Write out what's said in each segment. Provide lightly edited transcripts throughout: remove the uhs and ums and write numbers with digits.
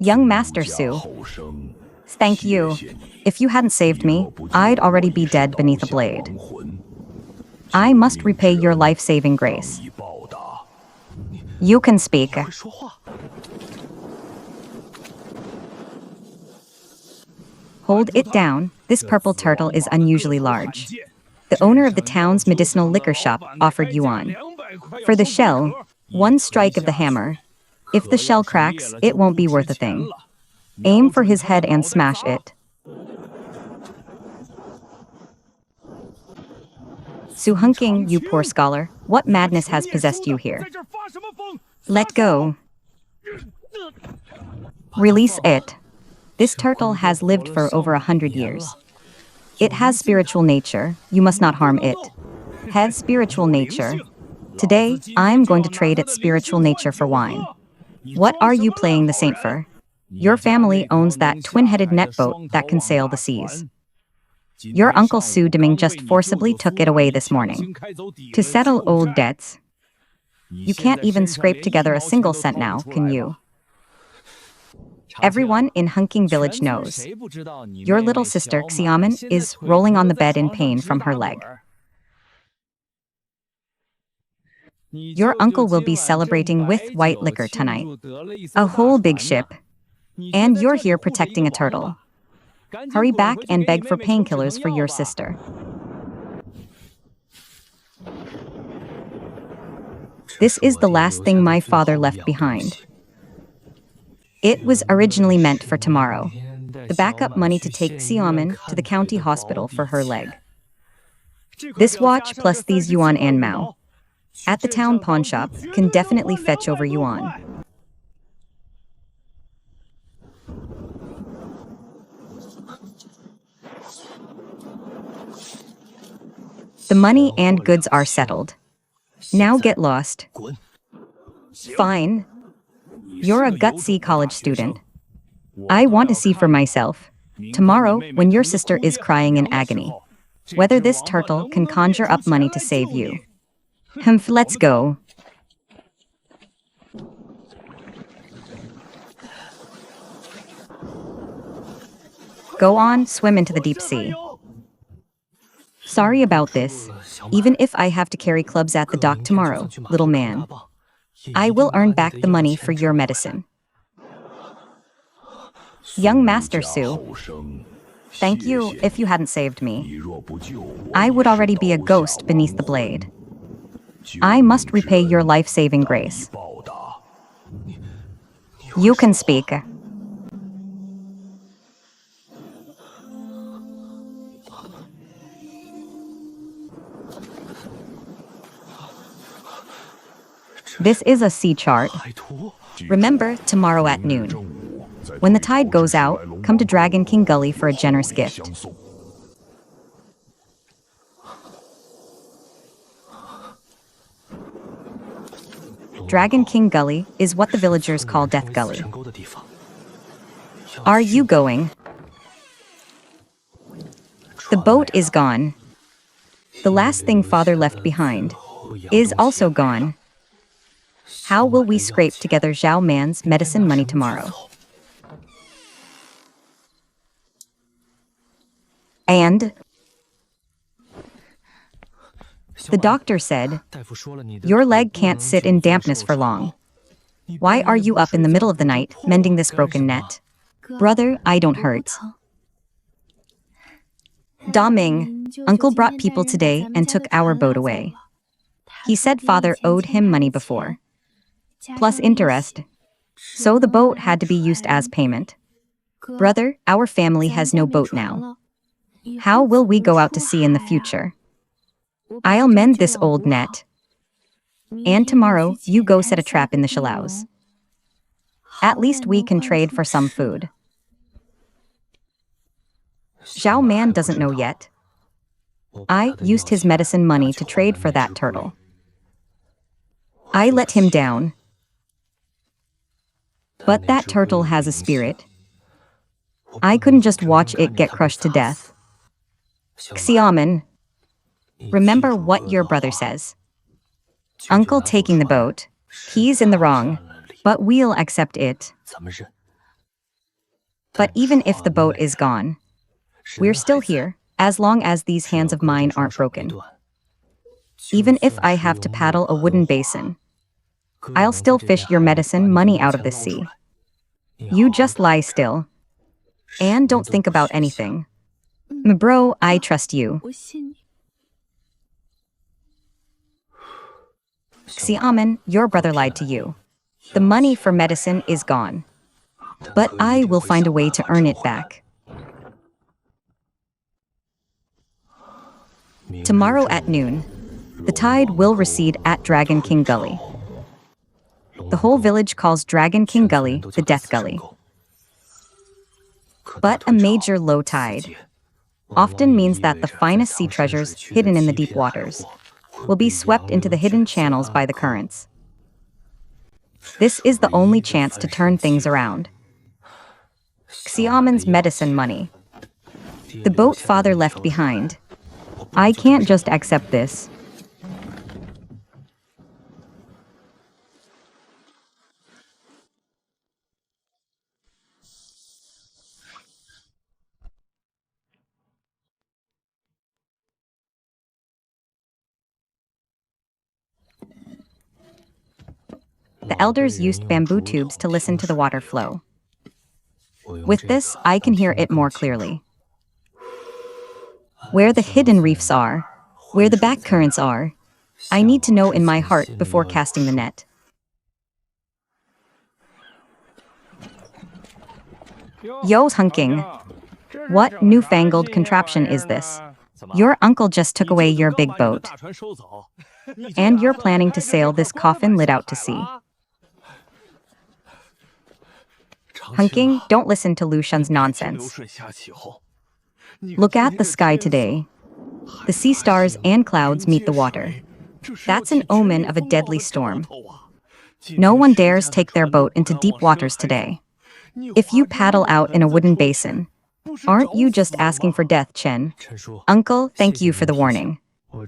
Young Master Su. Thank you. If you hadn't saved me, I'd already be dead beneath a blade. I must repay your life-saving grace. You can speak. Hold it down. This purple turtle is unusually large. The owner of the town's medicinal liquor shop offered yuan. For the shell, 1 strike of the hammer. If the shell cracks, it won't be worth a thing. Aim for his head and smash it. Su Hunking, you poor scholar, what madness has possessed you here? Let go. Release it. This turtle has lived for over 100 years. It has spiritual nature, you must not harm it. Has spiritual nature. Today, I'm going to trade its spiritual nature for wine. What are you playing the saint for? Your family owns that twin-headed net boat that can sail the seas. Your uncle Su Deming just forcibly took it away this morning. To settle old debts. You can't even scrape together a single cent now, can you? Everyone in Hunking Village knows. Your little sister, Xiamen, is rolling on the bed in pain from her leg. Your uncle will be celebrating with white liquor tonight. A whole big ship. And you're here protecting a turtle. Hurry back and beg for painkillers for your sister. This is the last thing my father left behind. It was originally meant for tomorrow. The backup money to take Xiamen to the county hospital for her leg. This watch plus these yuan and mao at the town pawn shop can definitely fetch over yuan. The money and goods are settled. Now get lost. Fine. You're a gutsy college student. I want to see for myself, tomorrow when your sister is crying in agony, whether this turtle can conjure up money to save you. Let's go. Go on, swim into the deep sea. Sorry about this. Even if I have to carry clubs at the dock tomorrow, little man, I will earn back the money for your medicine. Young Master Su. Thank you. If you hadn't saved me, I would already be a ghost beneath the blade. I must repay your life-saving grace. You can speak. This is a sea chart. Remember, tomorrow at noon. When the tide goes out, come to Dragon King Gully for a generous gift. Dragon King Gully is what the villagers call Death Gully. Are you going? The boat is gone. The last thing father left behind is also gone. How will we scrape together Zhao Man's medicine money tomorrow? And the doctor said, your leg can't sit in dampness for long. Why are you up in the middle of the night mending this broken net? Brother, I don't hurt. Da Ming, uncle brought people today and took our boat away. He said father owed him money before, plus interest. So the boat had to be used as payment. Brother, our family has no boat now. How will we go out to sea in the future? I'll mend this old net. And tomorrow, you go set a trap in the shallows. At least we can trade for some food. Zhao Man doesn't know yet. I used his medicine money to trade for that turtle. I let him down. But that turtle has a spirit. I couldn't just watch it get crushed to death. Xiamen, remember what your brother says. Uncle taking the boat, he's in the wrong, but we'll accept it. But even if the boat is gone, we're still here, as long as these hands of mine aren't broken. Even if I have to paddle a wooden basin, I'll still fish your medicine money out of this sea. You just lie still, and don't think about anything. Bro, I trust you. Xiamen, your brother lied to you. The money for medicine is gone. But I will find a way to earn it back. Tomorrow at noon, the tide will recede at Dragon King Gully. The whole village calls Dragon King Gully the Death Gully. But a major low tide often means that the finest sea treasures hidden in the deep waters will be swept into the hidden channels by the currents. This is the only chance to turn things around. Xiamen's medicine money. The boat father left behind. I can't just accept this. The elders used bamboo tubes to listen to the water flow. With this, I can hear it more clearly. Where the hidden reefs are, where the back currents are, I need to know in my heart before casting the net. Yo, hunking. What newfangled contraption is this? Your uncle just took away your big boat. And you're planning to sail this coffin lid out to sea. Hunking, don't listen to Lu Shun's nonsense. Look at the sky today. The sea stars and clouds meet the water. That's an omen of a deadly storm. No one dares take their boat into deep waters today. If you paddle out in a wooden basin, aren't you just asking for death, Chen? Uncle, thank you for the warning.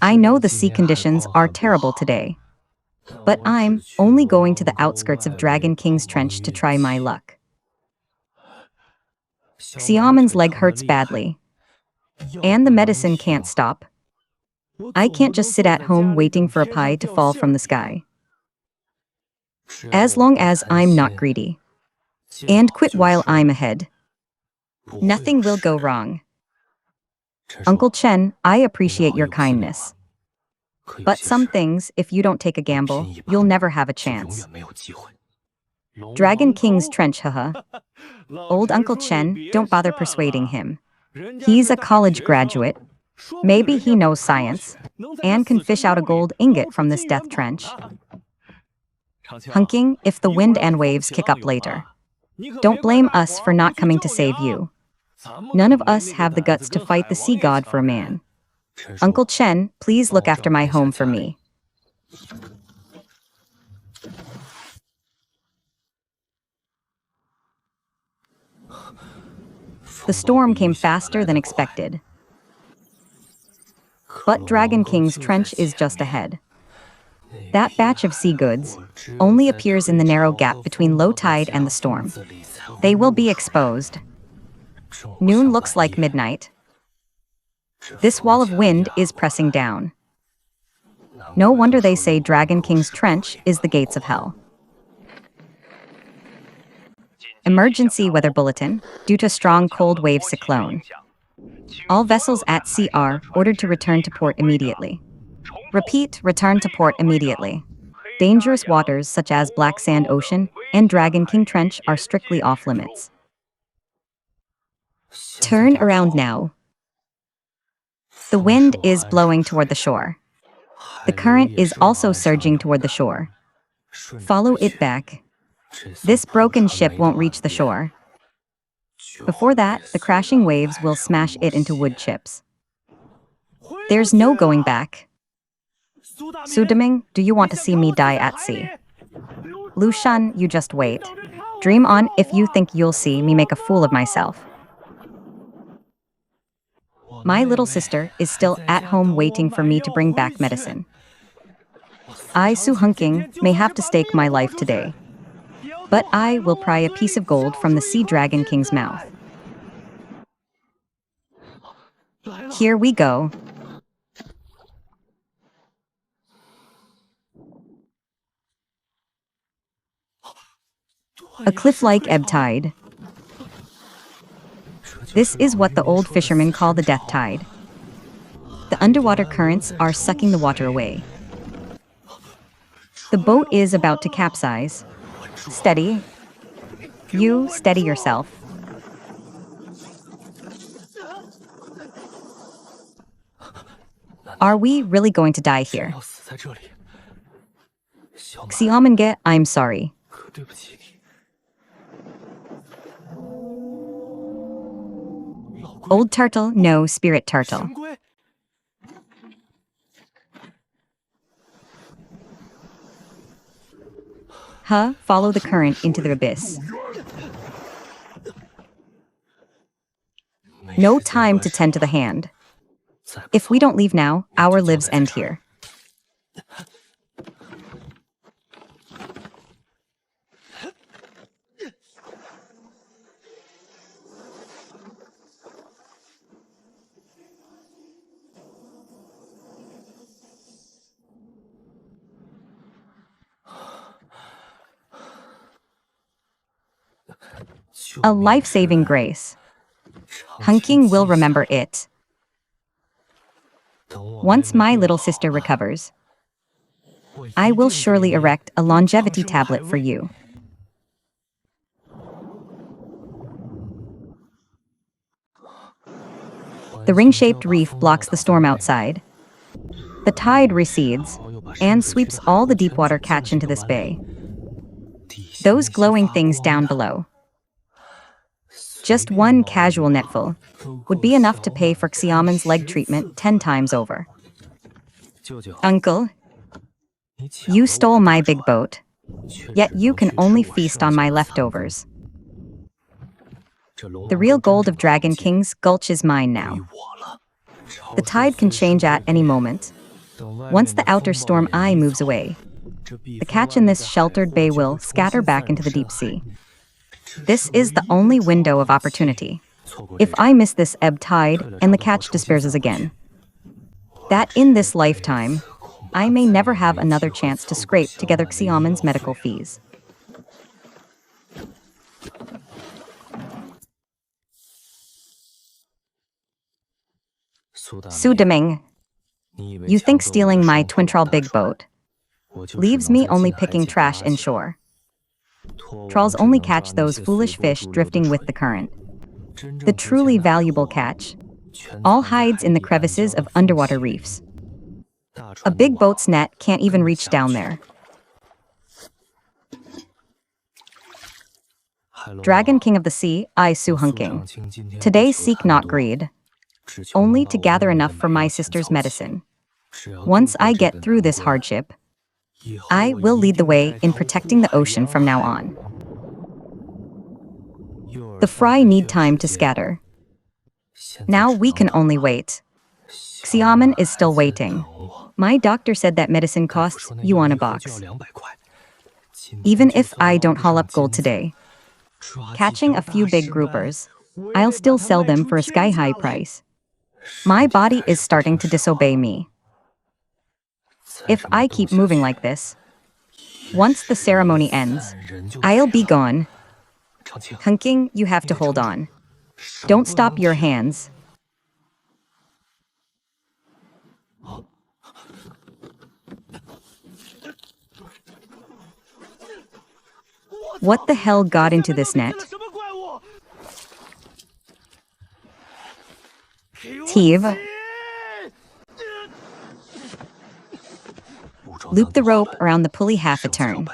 I know the sea conditions are terrible today. But I'm only going to the outskirts of Dragon King's Trench to try my luck. Xiamen's leg hurts badly. And the medicine can't stop. I can't just sit at home waiting for a pie to fall from the sky. As long as I'm not greedy. And quit while I'm ahead. Nothing will go wrong. Uncle Chen, I appreciate your kindness. But some things, if you don't take a gamble, you'll never have a chance. Dragon King's Trench, haha. Old Uncle Chen, don't bother persuading him. He's a college graduate. Maybe he knows science and can fish out a gold ingot from this death trench. Hunking, if the wind and waves kick up later, don't blame us for not coming to save you. None of us have the guts to fight the sea god for a man. Uncle Chen, please look after my home for me. The storm came faster than expected. But Dragon King's Trench is just ahead. That batch of sea goods only appears in the narrow gap between low tide and the storm. They will be exposed. Noon looks like midnight. This wall of wind is pressing down. No wonder they say Dragon King's Trench is the gates of hell. Emergency weather bulletin, due to strong cold wave cyclone. All vessels at sea are ordered to return to port immediately. Repeat, return to port immediately. Dangerous waters such as Black Sand Ocean and Dragon King Trench are strictly off limits. Turn around now. The wind is blowing toward the shore. The current is also surging toward the shore. Follow it back. This broken ship won't reach the shore. Before that, the crashing waves will smash it into wood chips. There's no going back. Su Deming, do you want to see me die at sea? Lu Shun, you just wait. Dream on if you think you'll see me make a fool of myself. My little sister is still at home waiting for me to bring back medicine. I, Su Hunking, may have to stake my life today. But I will pry a piece of gold from the Sea Dragon King's mouth. Here we go. A cliff-like ebb tide. This is what the old fishermen call the death tide. The underwater currents are sucking the water away. The boat is about to capsize. Steady. You steady yourself. Are we really going to die here? Xianxia, I'm sorry. Old turtle, no spirit turtle. Follow the current into the abyss. No time to tend to the hand. If we don't leave now, our lives end here. A life-saving grace. Hunking will remember it. Once my little sister recovers, I will surely erect a longevity tablet for you. The ring-shaped reef blocks the storm outside. The tide recedes and sweeps all the deep water catch into this bay. Those glowing things down below. Just one casual netful would be enough to pay for Xiaoman's leg treatment 10 times over. Uncle, you stole my big boat, yet you can only feast on my leftovers. The real gold of Dragon King's Gulch is mine now. The tide can change at any moment. Once the outer storm eye moves away, the catch in this sheltered bay will scatter back into the deep sea. This is the only window of opportunity. If I miss this ebb tide and the catch disperses again, that in this lifetime, I may never have another chance to scrape together Xiaoman's medical fees. Su Deming, you think stealing my twin trawl big boat leaves me only picking trash inshore? Trawls only catch those foolish fish drifting with the current. The truly valuable catch all hides in the crevices of underwater reefs. A big boat's net can't even reach down there. Dragon King of the Sea, I Su Hunking. Today seek not greed, only to gather enough for my sister's medicine. Once I get through this hardship, I will lead the way in protecting the ocean from now on. The fry need time to scatter. Now we can only wait. Xiaoman is still waiting. My doctor said that medicine costs yuan a box. Even if I don't haul up gold today, catching a few big groupers, I'll still sell them for a sky-high price. My body is starting to disobey me. If I keep moving like this, once the ceremony ends, I'll be gone. Hunking, you have to hold on. Don't stop your hands. What the hell got into this net? Heave. Loop the rope around the pulley half a turn.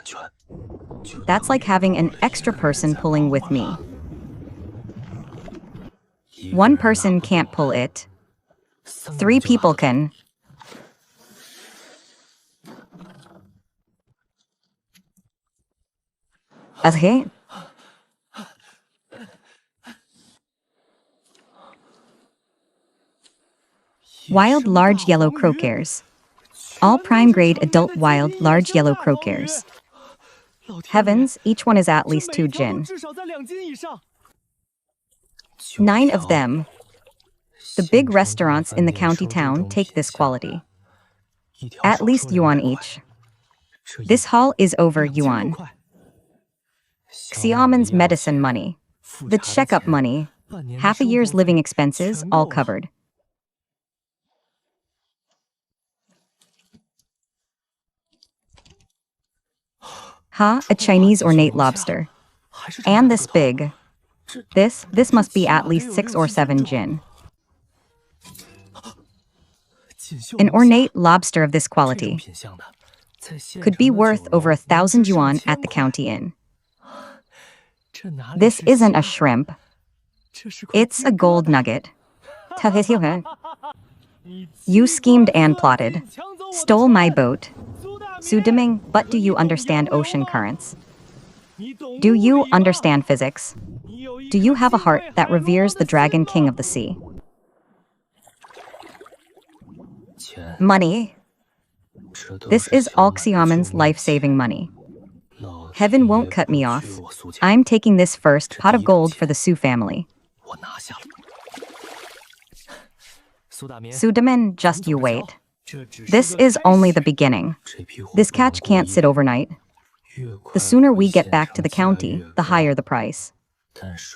That's like having an extra person pulling with me. One person can't pull it. 3 people can. Okay. Wild large yellow croakers. All prime-grade adult wild large yellow croakers. Heavens, each one is at least 2 jin. 9 of them. The big restaurants in the county town take this quality. At least yuan each. This haul is over yuan. Xiaoman's medicine money. The checkup money. Half a year's living expenses all covered. A Chinese ornate lobster. And this big. This must be at least 6 or 7 jin. An ornate lobster of this quality could be worth over 1,000 yuan at the county inn. This isn't a shrimp. It's a gold nugget. You schemed and plotted. Stole my boat. Su Deming, but do you understand ocean currents? Do you understand physics? Do you have a heart that reveres the dragon king of the sea? Money. This is all Xiaoman's life-saving money. Heaven won't cut me off. I'm taking this first pot of gold for the Su family. Su Demin, just you wait. This is only the beginning. This catch can't sit overnight. The sooner we get back to the county, the higher the price.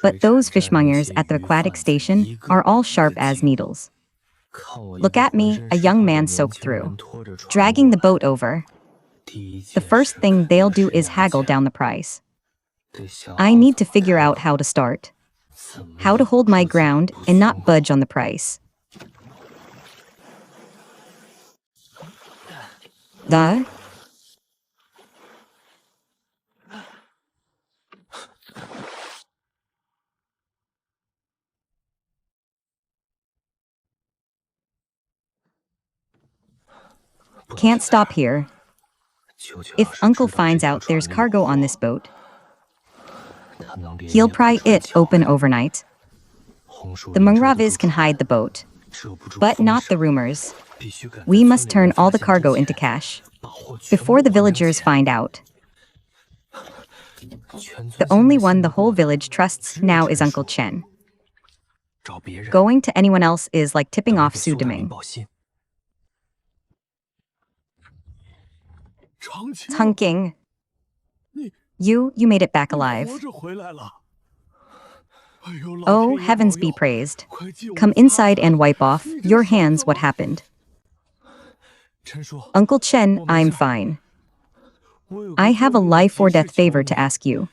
But those fishmongers at the aquatic station are all sharp as needles. Look at me, a young man soaked through, dragging the boat over. The first thing they'll do is haggle down the price. I need to figure out how to start. How to hold my ground and not budge on the price. Can't stop here. If Uncle finds out there's cargo on this boat, he'll pry it open overnight. The Mengravas can hide the boat, but not the rumors. We must turn all the cargo into cash before the villagers find out. The only one the whole village trusts now is Uncle Chen. Going to anyone else is like tipping off Su Deming. Tunking. You made it back alive. Oh, heavens be praised. Come inside and wipe off your hands what haughappened. Uncle Chen, I'm fine. I have a life or death favor to ask you.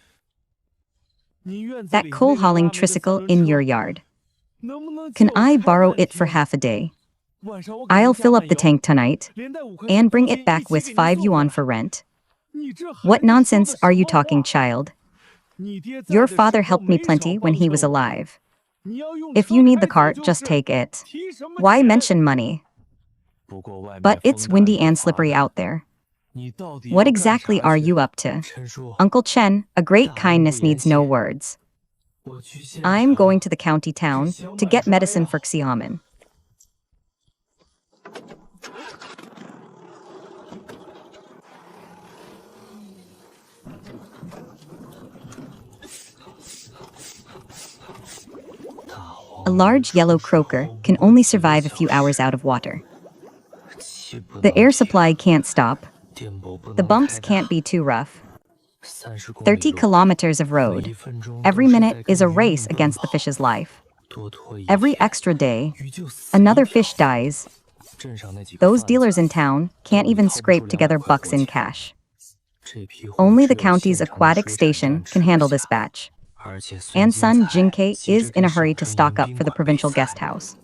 That coal hauling tricycle in your yard. Can I borrow it for half a day? I'll fill up the tank tonight and bring it back with 5 yuan for rent. What nonsense are you talking, child? Your father helped me plenty when he was alive. If you need the cart, just take it. Why mention money? But it's windy and slippery out there. What exactly are you up to? Uncle Chen, a great kindness needs no words. I'm going to the county town to get medicine for Xiaoman. A large yellow croaker can only survive a few hours out of water. The air supply can't stop. The bumps can't be too rough. 30 kilometers of road. Every minute is a race against the fish's life. Every extra day, another fish dies. Those dealers in town can't even scrape together bucks in cash. Only the county's aquatic station can handle this batch. And son Jinkei is in a hurry to stock up for the provincial guest house.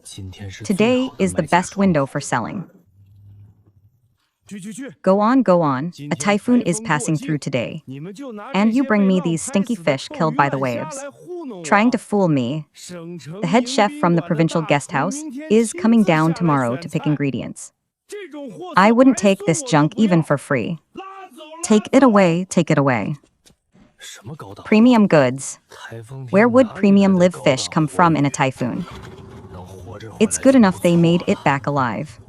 Today is the best window for selling. Go on, go on. A typhoon is passing through today. And you bring me these stinky fish killed by the waves. Trying to fool me. The head chef from the provincial guest house is coming down tomorrow to pick ingredients. I wouldn't take this junk even for free. Take it away, take it away. Premium goods. Where would premium live fish come from in a typhoon? It's good enough they made it back alive.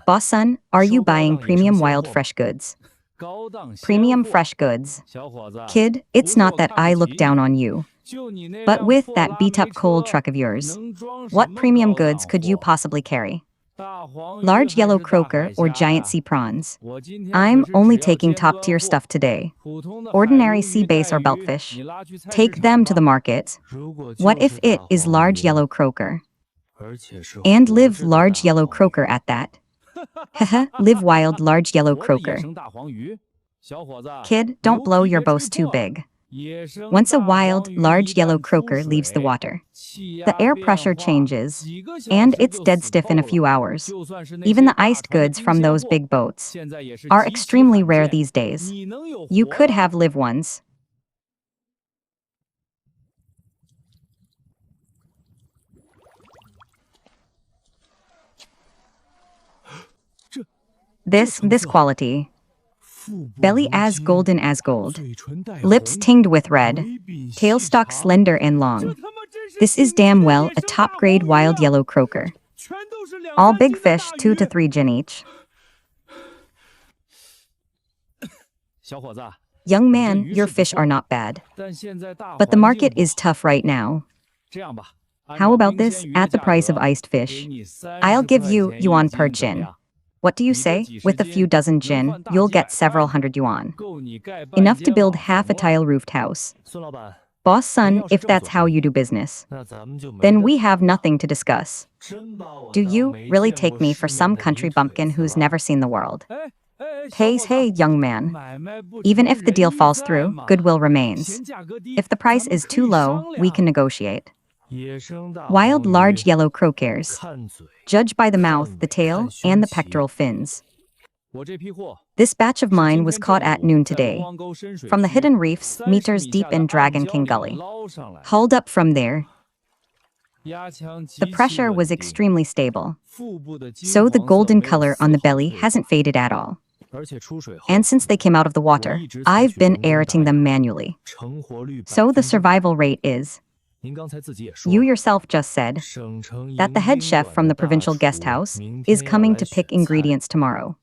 Boss son, are you buying premium wild fresh goods? Premium fresh goods. Kid, it's not that I look down on you. But with that beat-up coal truck of yours, what premium goods could you possibly carry? Large yellow croaker or giant sea prawns? I'm only taking top-tier stuff today. Ordinary sea bass or beltfish? Take them to the market. What if it is large yellow croaker? And live large yellow croaker at that. Haha, live wild large yellow croaker. Kid, don't blow your boast too big. Once a wild, large yellow croaker leaves the water, the air pressure changes, and it's dead stiff in a few hours. Even the iced goods from those big boats are extremely rare these days. You could have live ones. This quality. Belly as golden as gold. Lips tinged with red. Tailstock slender and long. This is damn well a top-grade wild yellow croaker. All big fish, 2 to 3 jin each. Young man, your fish are not bad. But the market is tough right now. How about this, at the price of iced fish? I'll give you yuan per jin. What do you say? With a few dozen jin, you'll get several hundred yuan. Enough to build half a tile-roofed house. Boss son, if that's how you do business, then we have nothing to discuss. Do you really take me for some country bumpkin who's never seen the world? Hey, young man. Even if the deal falls through, goodwill remains. If the price is too low, we can negotiate. Wild large yellow croakers. Judge by the mouth, the tail, and the pectoral fins. This batch of mine was caught at noon today. From the hidden reefs, meters deep in Dragon King Gully. Hauled up from there. The pressure was extremely stable. So the golden color on the belly hasn't faded at all. And since they came out of the water, I've been aerating them manually. So the survival rate is... You yourself just said that the head chef from the provincial guest house is coming to pick ingredients tomorrow.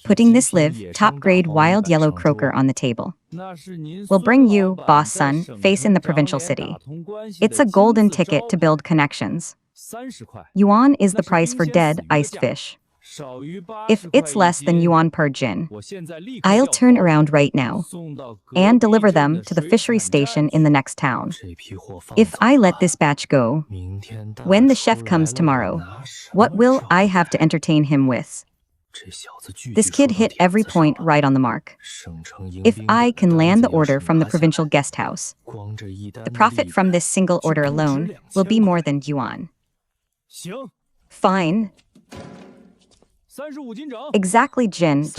Putting this live, top-grade wild yellow croaker on the table. We'll bring you, boss son, face in the provincial city. It's a golden ticket to build connections. Yuan is the price for dead, iced fish. If it's less than yuan per jin, I'll turn around right now and deliver them to the fishery station in the next town. If I let this batch go, when the chef comes tomorrow, what will I have to entertain him with? This kid hit every point right on the mark. If I can land the order from the provincial guest house, the profit from this single order alone will be more than yuan. Fine. Exactly, Jin.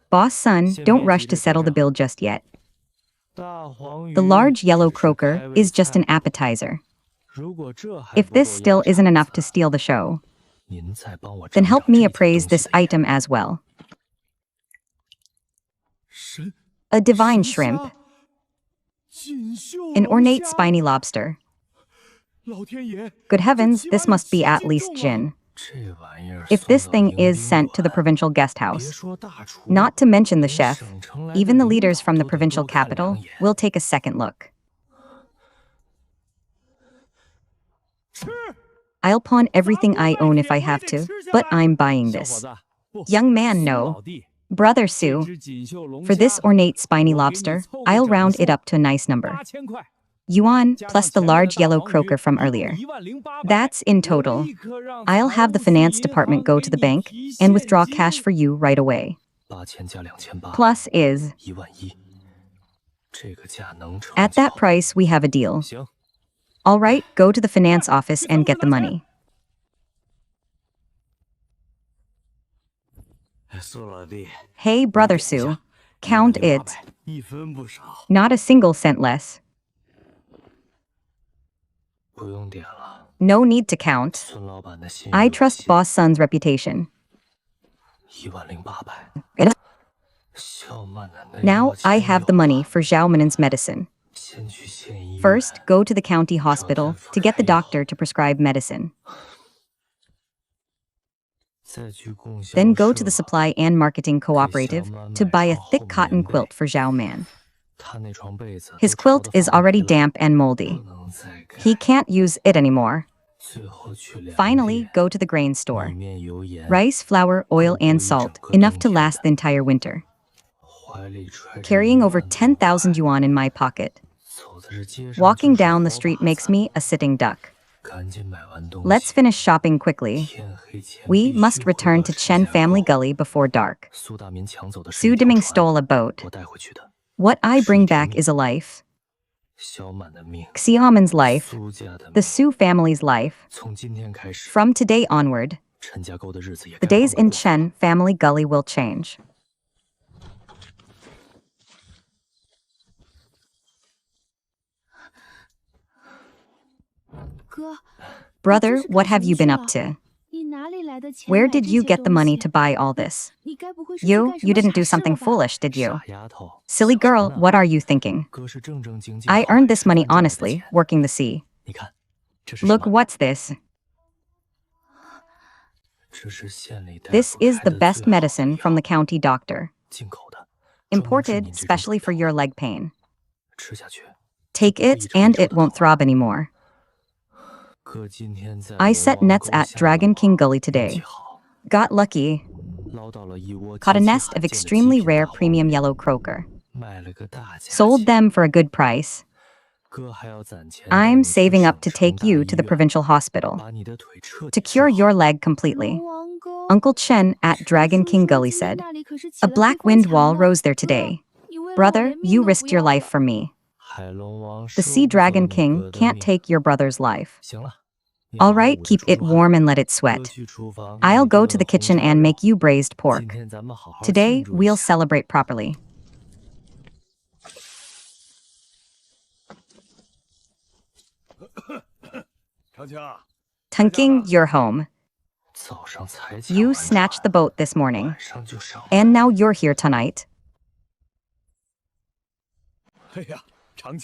Boss son, don't rush to settle the bill just yet. The large yellow croaker is just an appetizer. If this still isn't enough to steal the show, then help me appraise this item as well. A divine shrimp. An ornate spiny lobster. Good heavens, this must be at least jin. If this thing is sent to the provincial guest house, not to mention the chef, even the leaders from the provincial capital will take a second look. I'll pawn everything I own if I have to, but I'm buying this. Young man, no. Brother Sue, for this ornate spiny lobster, I'll round it up to a nice number. Yuan plus the large yellow croaker from earlier. That's in total. I'll have the finance department go to the bank and withdraw cash for you right away. Plus is... At that price, we have a deal. All right, go to the finance office and get the money. Hey, Brother Sue, count it. Not a single cent less. No need to count. I trust boss son's reputation. Now I have the money for Zhao Menen's medicine. First, go to the county hospital to get the doctor to prescribe medicine. Then go to the supply and marketing cooperative to buy a thick cotton quilt for Zhao Man. His quilt is already damp and moldy. He can't use it anymore. Finally, go to the grain store. Rice, flour, oil, and salt, enough to last the entire winter. Carrying over 10,000 yuan in my pocket. Walking down the street makes me a sitting duck. Let's finish shopping quickly. We must return to Chen Family Gully before dark. Su Diming stole a boat. What I bring back is a life. Xiaoman's life. The Su family's life. From today onward, the days in Chen Family Gully will change. Brother, what have you been up to? Where did you get the money to buy all this? You didn't do something foolish, did you? Silly girl, what are you thinking? I earned this money honestly, working the sea. Look, what's this? This is the best medicine from the county doctor. Imported specially for your leg pain. Take it and it won't throb anymore. I set nets at Dragon King Gully today. Got lucky. Caught a nest of extremely rare premium yellow croaker. Sold them for a good price. I'm saving up to take you to the provincial hospital to cure your leg completely. Uncle Chen at Dragon King Gully said. A black wind wall rose there today. Brother, you risked your life for me. The Sea Dragon King can't take your brother's life. All right, keep it warm and let it sweat. I'll go to the kitchen and make you braised pork. Today, we'll celebrate properly. Tunking, you're home. You snatched the boat this morning. And now you're here tonight.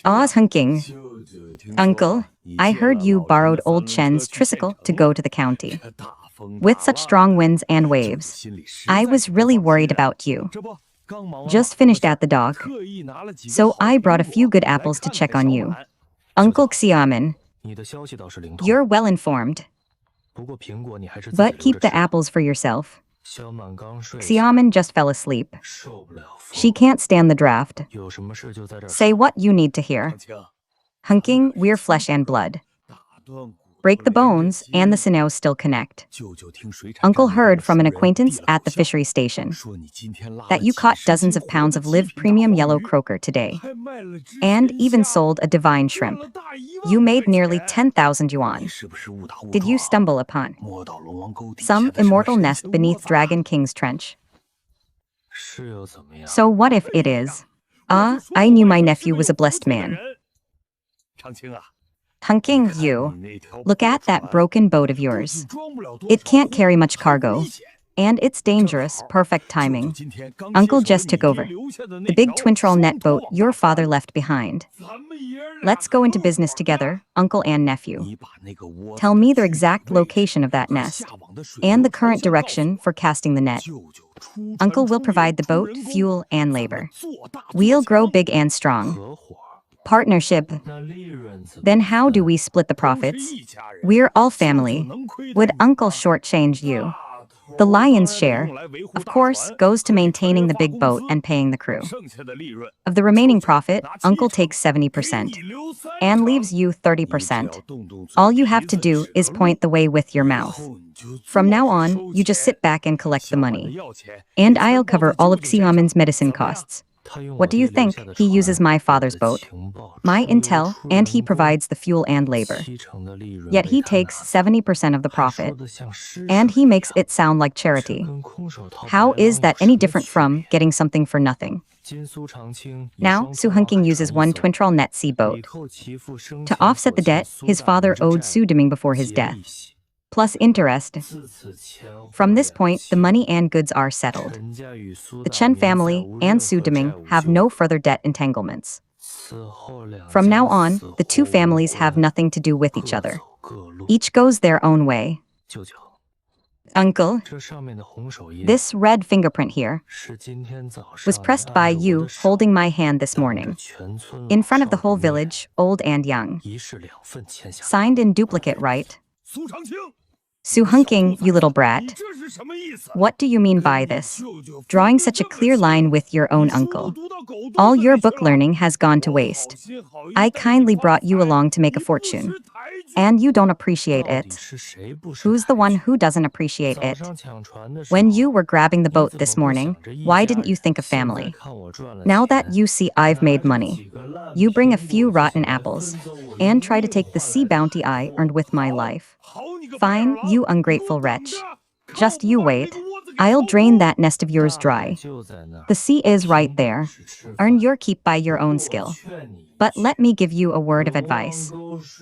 Oz hunking. Uncle, I heard you borrowed old Chen's tricycle to go to the county. With such strong winds and waves, I was really worried about you. Just finished at the dock, so I brought a few good apples to check on you. Uncle Xiaoman, you're well informed. But keep the apples for yourself. Xiaoman just fell asleep. She can't stand the draft. Say what you need to hear. Hunking, we're flesh and blood. Break the bones, and the sinews still connect. Uncle heard from an acquaintance at the fishery station that you caught dozens of pounds of live premium yellow croaker today, and even sold a divine shrimp. You made nearly 10,000 yuan. Did you stumble upon some immortal nest beneath Dragon King's trench? So what if it is? I knew my nephew was a blessed man. Hunking, you. Look at that broken boat of yours. It can't carry much cargo. And it's dangerous, perfect timing. Uncle just took over. The big twin-trawl net boat your father left behind. Let's go into business together, uncle and nephew. Tell me the exact location of that nest, and the current direction for casting the net. Uncle will provide the boat, fuel, and labor. We'll grow big and strong. Partnership. Then how do we split the profits? We're all family. Would Uncle shortchange you? The lion's share, of course, goes to maintaining the big boat and paying the crew. Of the remaining profit, Uncle takes 70% and leaves you 30%. All you have to do is point the way with your mouth. From now on, you just sit back and collect the money. And I'll cover all of Xiaoman's medicine costs. What do you think? He uses my father's boat, my intel, and he provides the fuel and labor. Yet he takes 70% of the profit, and he makes it sound like charity. How is that any different from getting something for nothing? Now, Su Hunking uses one twin-trawl net sea boat. To offset the debt his father owed Su Diming before his death, plus interest. From this point, the money and goods are settled. The Chen family and Su Diming have no further debt entanglements. From now on, the two families have nothing to do with each other. Each goes their own way. Uncle, this red fingerprint here was pressed by you holding my hand this morning, in front of the whole village, old and young. Signed in duplicate, right? Su Hunking, you little brat. What do you mean by this? Drawing such a clear line with your own uncle. All your book learning has gone to waste. I kindly brought you along to make a fortune. And you don't appreciate it. Who's the one who doesn't appreciate it? When you were grabbing the boat this morning, why didn't you think of family? Now that you see I've made money, you bring a few rotten apples and try to take the sea bounty I earned with my life. Fine, you ungrateful wretch. Just you wait. I'll drain that nest of yours dry. The sea is right there. Earn your keep by your own skill. But let me give you a word of advice.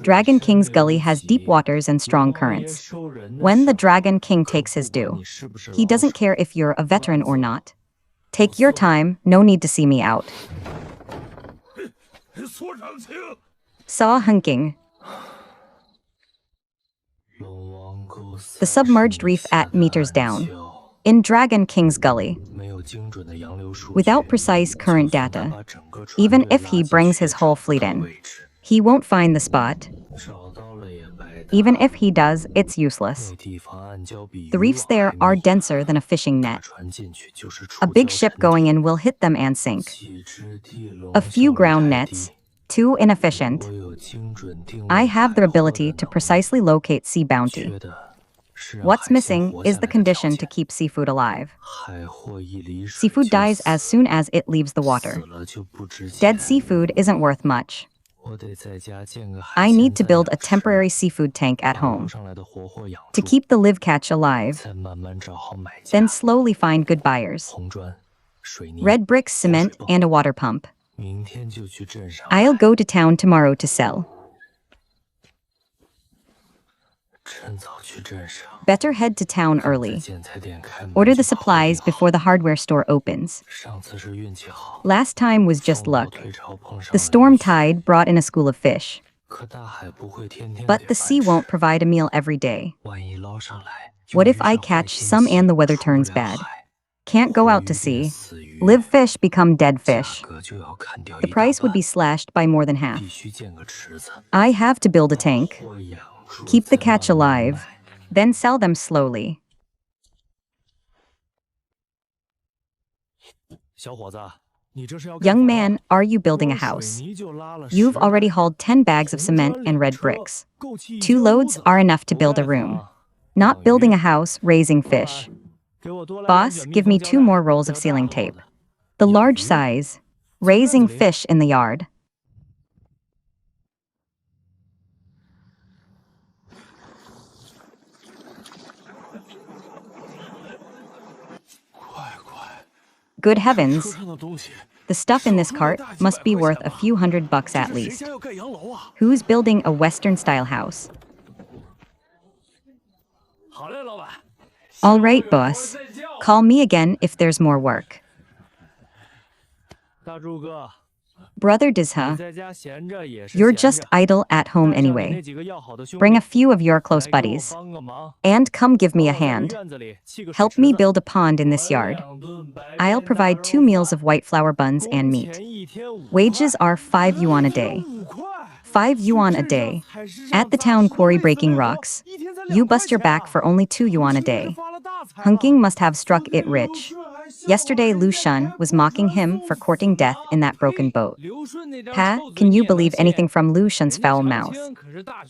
Dragon King's gully has deep waters and strong currents. When the Dragon King takes his due, he doesn't care if you're a veteran or not. Take your time, no need to see me out. Saw Hunking. The submerged reef at meters down. In Dragon King's gully. Without precise current data, even if he brings his whole fleet in, he won't find the spot. Even if he does, it's useless. The reefs there are denser than a fishing net. A big ship going in will hit them and sink. A few ground nets, too inefficient. I have the ability to precisely locate sea bounty. What's missing is the condition to keep seafood alive. Seafood dies as soon as it leaves the water. Dead seafood isn't worth much. I need to build a temporary seafood tank at home to keep the live catch alive, then slowly find good buyers. Red bricks, cement, and a water pump. I'll go to town tomorrow to sell. Better head to town early. Order the supplies before the hardware store opens. Last time was just luck. The storm tide brought in a school of fish. But the sea won't provide a meal every day. What if I catch some and the weather turns bad? Can't go out to sea. Live fish become dead fish. The price would be slashed by more than half. I have to build a tank. Keep the catch alive, then sell them slowly. Young man, are you building a house? You've already hauled 10 bags of cement and red bricks. 2 loads are enough to build a room. Not building a house, raising fish. Boss, give me 2 more rolls of sealing tape. The large size. Raising fish in the yard. Good heavens. The stuff in this cart must be worth a few $100 at least. Who's building a Western-style house? All right, boss. Call me again if there's more work. Brother Dizha, you're just idle at home anyway. Bring a few of your close buddies. And come give me a hand. Help me build a pond in this yard. I'll provide 2 meals of white flour buns and meat. Wages are 5 yuan a day. 5 yuan a day. At the town quarry breaking rocks. You bust your back for only 2 yuan a day. Hunking must have struck it rich. Yesterday Lu Shun was mocking him for courting death in that broken boat. Pa, can you believe anything from Lu Shun's foul mouth?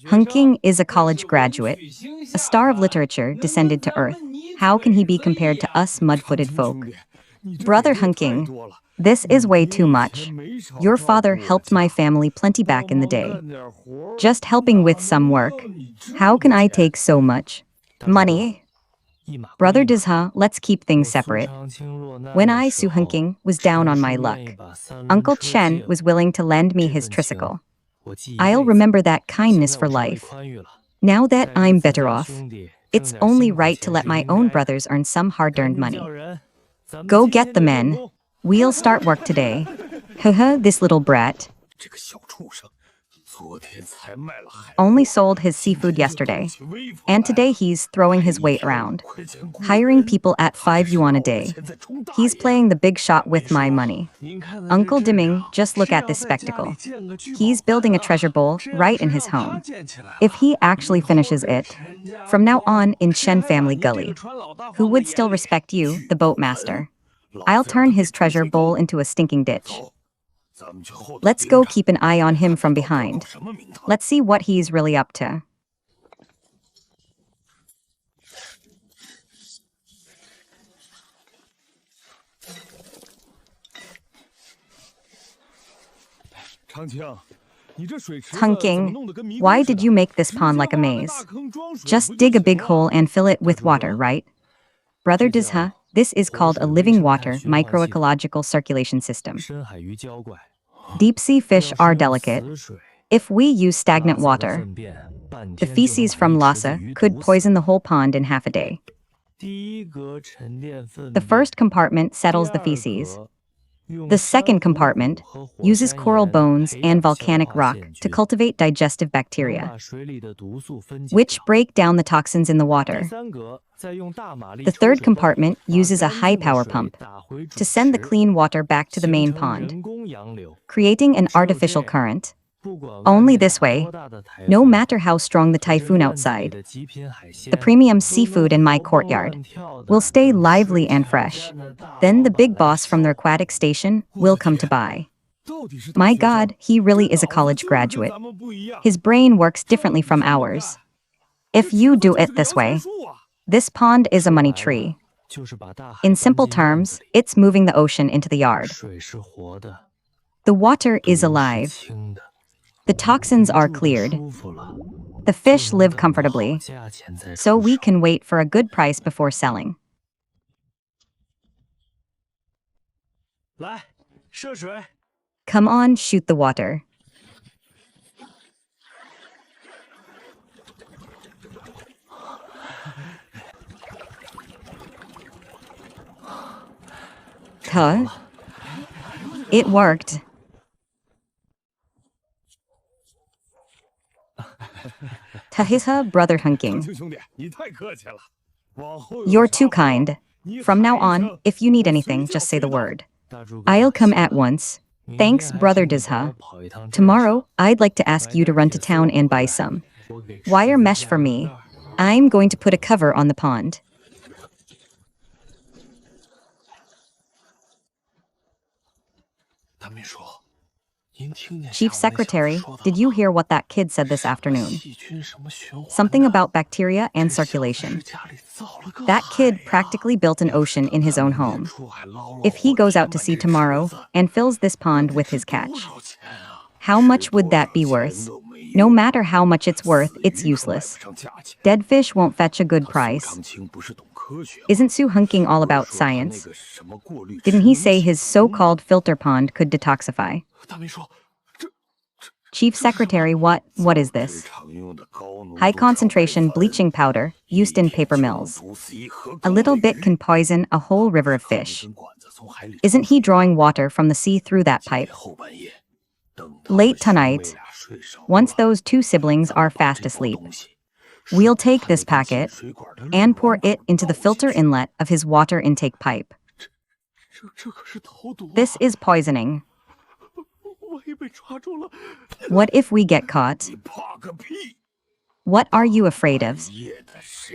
Hunking is a college graduate, a star of literature descended to earth. How can he be compared to us mud-footed folk? Brother Hunking, this is way too much. Your father helped my family plenty back in the day. Just helping with some work. How can I take so much money? Brother Dizha, let's keep things separate. When I, Su Hunking, was down on my luck, Uncle Chen was willing to lend me his tricycle. I'll remember that kindness for life. Now that I'm better off, it's only right to let my own brothers earn some hard-earned money. Go get the men. We'll start work today. Haha, this little brat. Only sold his seafood yesterday. And today he's throwing his weight around. Hiring people at 5 yuan a day. He's playing the big shot with my money. Uncle Dimming, just look at this spectacle. He's building a treasure bowl right in his home. If he actually finishes it, from now on in Chen family gully, who would still respect you, the boatmaster? I'll turn his treasure bowl into a stinking ditch. Let's go keep an eye on him from behind. Let's see what he's really up to. Hunking, why did you make this pond like a maze? Just dig a big hole and fill it with water, right? Brother Dizha, this is called a living water microecological circulation system. Deep-sea fish are delicate. If we use stagnant water, the feces from Lhasa could poison the whole pond in half a day. The first compartment settles the feces. The second compartment uses coral bones and volcanic rock to cultivate digestive bacteria, which break down the toxins in the water. The third compartment uses a high-power pump to send the clean water back to the main pond, creating an artificial current. Only this way, no matter how strong the typhoon outside, the premium seafood in my courtyard will stay lively and fresh. Then the big boss from the aquatic station will come to buy. My God, he really is a college graduate. His brain works differently from ours. If you do it this way, this pond is a money tree. In simple terms, it's moving the ocean into the yard. The water is alive. The toxins are cleared. The fish live comfortably, so we can wait for a good price before selling. Come on, shoot the water. Huh? It worked. Tahisa, brother hunking. You're too kind. From now on, if you need anything, just say the word. I'll come at once. Thanks, brother Dizha. Tomorrow, I'd like to ask you to run to town and buy some wire mesh for me. I'm going to put a cover on the pond. Chief Secretary, did you hear what that kid said this afternoon? Something about bacteria and circulation. That kid practically built an ocean in his own home. If he goes out to sea tomorrow and fills this pond with his catch, how much would that be worth? No matter how much it's worth, it's useless. Dead fish won't fetch a good price. Isn't Su hunking all about science? Didn't he say his so-called filter pond could detoxify? Chief Secretary, what is this? High concentration bleaching powder used in paper mills. A little bit can poison a whole river of fish. Isn't he drawing water from the sea through that pipe? Late tonight, once those two siblings are fast asleep, we'll take this packet and pour it into the filter inlet of his water intake pipe. This is poisoning. What if we get caught? What are you afraid of?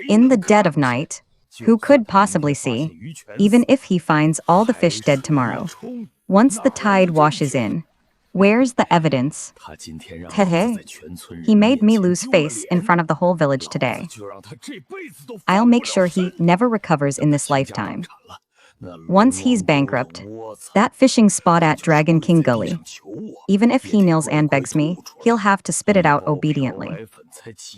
In the dead of night, who could possibly see, even if he finds all the fish dead tomorrow? Once the tide washes in, where's the evidence? Hehe. He made me lose face in front of the whole village today. I'll make sure he never recovers in this lifetime. Once he's bankrupt, that fishing spot at Dragon King Gully, even if he kneels and begs me, he'll have to spit it out obediently.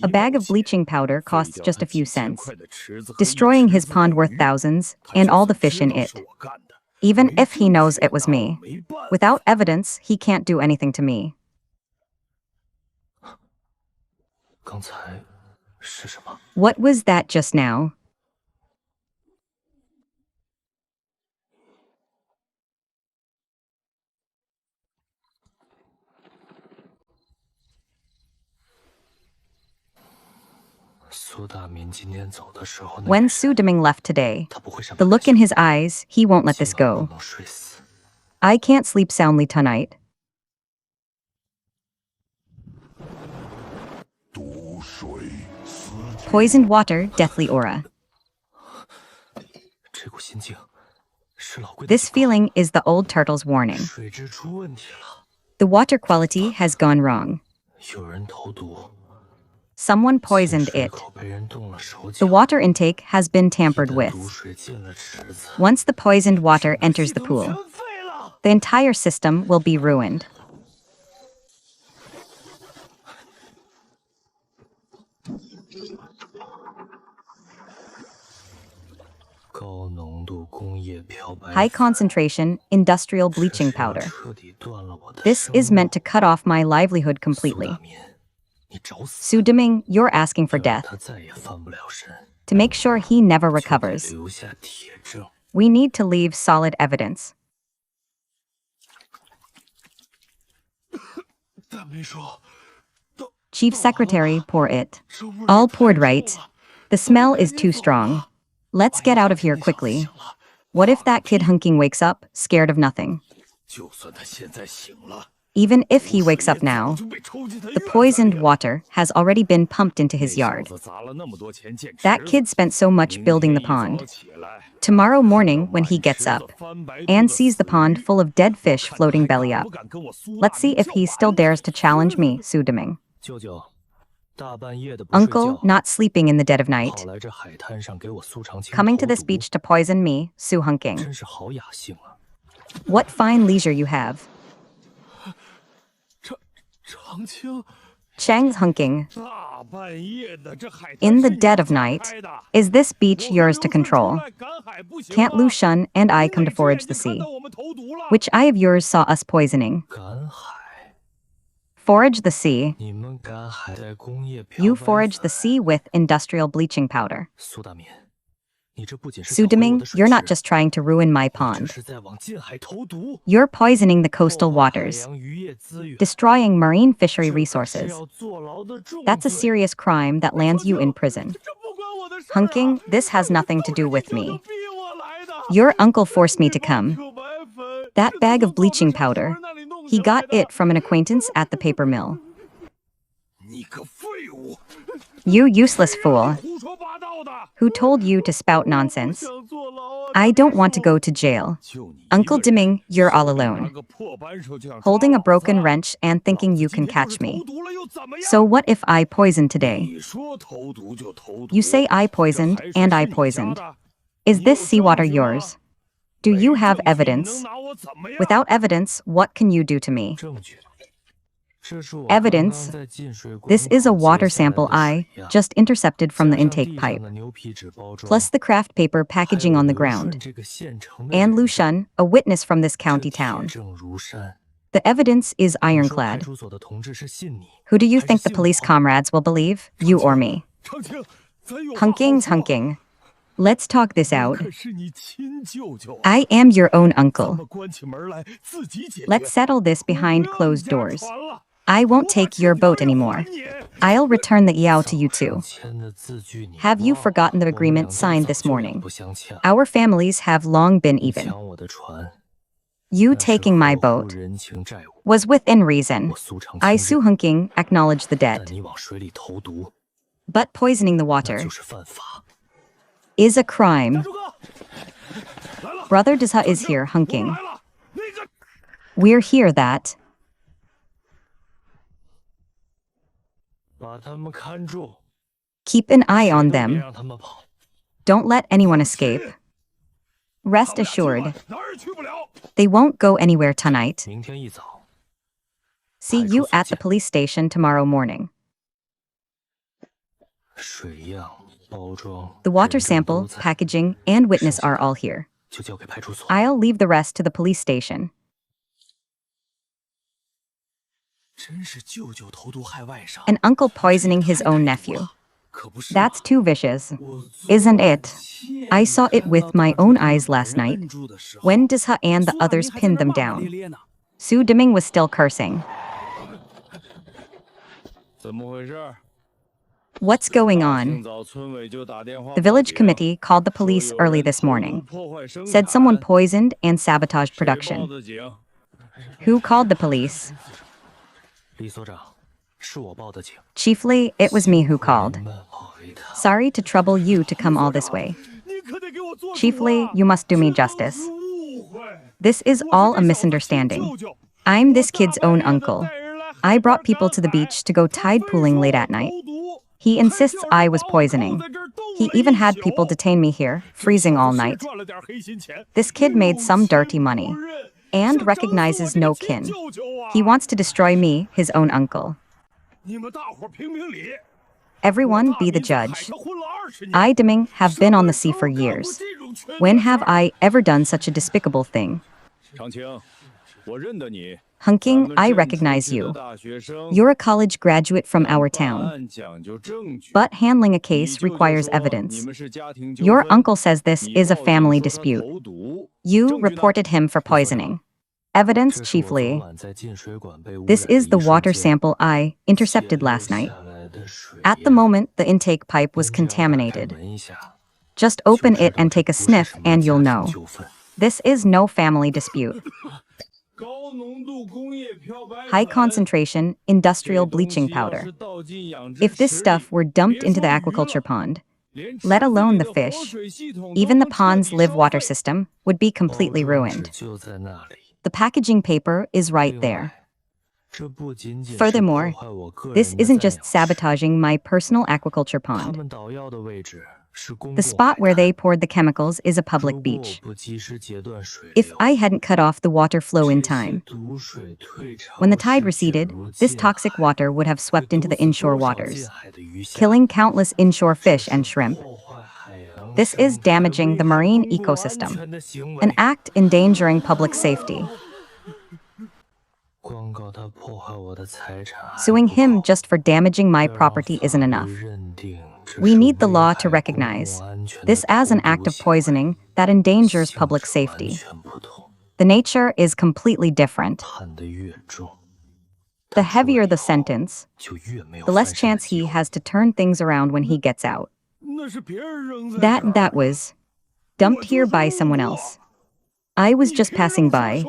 A bag of bleaching powder costs just a few cents, destroying his pond worth thousands and all the fish in it. Even if he knows it was me, without evidence, he can't do anything to me. What was that just now? When Su Deming left today, the look in his eyes, he won't let this go. I can't sleep soundly tonight. Poisoned water, deathly aura. This feeling is the old turtle's warning. The water quality has gone wrong. Someone poisoned it. The water intake has been tampered with. Once the poisoned water enters the pool, the entire system will be ruined. High concentration industrial bleaching powder. This is meant to cut off my livelihood completely. Su Deming, you're asking for death. To make sure he never recovers, we need to leave solid evidence. Chief Secretary, pour it. All poured right. The smell is too strong. Let's get out of here quickly. What if that kid hunking wakes up, scared of nothing? Even if he wakes up now, the poisoned water has already been pumped into his yard. That kid spent so much building the pond. Tomorrow morning, when he gets up and sees the pond full of dead fish floating belly up, let's see if he still dares to challenge me, Su Deming. Uncle, not sleeping in the dead of night. Coming to this beach to poison me, Su Hunking. What fine leisure you have. Chang's Hunking. In the dead of night, is this beach yours to control? Can't Lu Shun and I come to forage the sea? Which eye of yours saw us poisoning? Forage the sea. You forage the sea with industrial bleaching powder. Su Deming, you're not just trying to ruin my pond. You're poisoning the coastal waters, destroying marine fishery resources. That's a serious crime that lands you in prison. Hunking, this has nothing to do with me. Your uncle forced me to come. That bag of bleaching powder, he got it from an acquaintance at the paper mill. You useless fool. Who told you to spout nonsense? I don't want to go to jail. Uncle Deming, you're all alone. Holding a broken wrench and thinking you can catch me. So what if I poison today? You say I poisoned, and I poisoned. Is this seawater yours? Do you have evidence? Without evidence, what can you do to me? Evidence. This is a water sample I just intercepted from the intake pipe, plus the craft paper packaging on the ground. And Lu Shun, a witness from this county town. The evidence is ironclad. Who do you think the police comrades will believe, you or me? Hunking's hunking. Let's talk this out. I am your own uncle. Let's settle this behind closed doors. I won't take your boat anymore. I'll return the Yao to you too. Have you forgotten the agreement signed this morning? Our families have long been even. You taking my boat was within reason. I, Su Hunking, acknowledge the debt. But poisoning the water is a crime. Brother Desha is here, Hunking. We're here that. Keep an eye on them. Don't let anyone escape. Rest assured, they won't go anywhere tonight. See you at the police station tomorrow morning. The water sample, packaging, and witness are all here. I'll leave the rest to the police station. An uncle poisoning his own nephew. That's too vicious, isn't it? I saw it with my own eyes last night, when Desha and the others pinned them down. Su Deming was still cursing. What's going on? The village committee called the police early this morning. Said someone poisoned and sabotaged production. Who called the police? Chiefly, it was me who called. Sorry to trouble you to come all this way. Chiefly, you must do me justice. This is all a misunderstanding. I'm this kid's own uncle. I brought people to the beach to go tide pooling late at night. He insists I was poisoning. He even had people detain me here, freezing all night. This kid made some dirty money and recognizes no kin. He wants to destroy me, his own uncle. Everyone be the judge. I, Deming, have been on the sea for years. When have I ever done such a despicable thing? Hunking, I recognize you. You're a college graduate from our town. But handling a case requires evidence. Your uncle says this is a family dispute. You reported him for poisoning. Evidence chiefly. This is the water sample I intercepted last night. At the moment, the intake pipe was contaminated. Just open it and take a sniff and you'll know. This is no family dispute. High concentration, industrial bleaching powder. If this stuff were dumped into the aquaculture pond, let alone the fish, even the pond's live water system would be completely ruined. The packaging paper is right there. Furthermore, this isn't just sabotaging my personal aquaculture pond. The spot where they poured the chemicals is a public beach. If I hadn't cut off the water flow in time, when the tide receded, this toxic water would have swept into the inshore waters, killing countless inshore fish and shrimp. This is damaging the marine ecosystem, an act endangering public safety. Suing him just for damaging my property isn't enough. We need the law to recognize this as an act of poisoning that endangers public safety. The nature is completely different. The heavier the sentence, the less chance he has to turn things around when he gets out. That was dumped here by someone else. I was just passing by.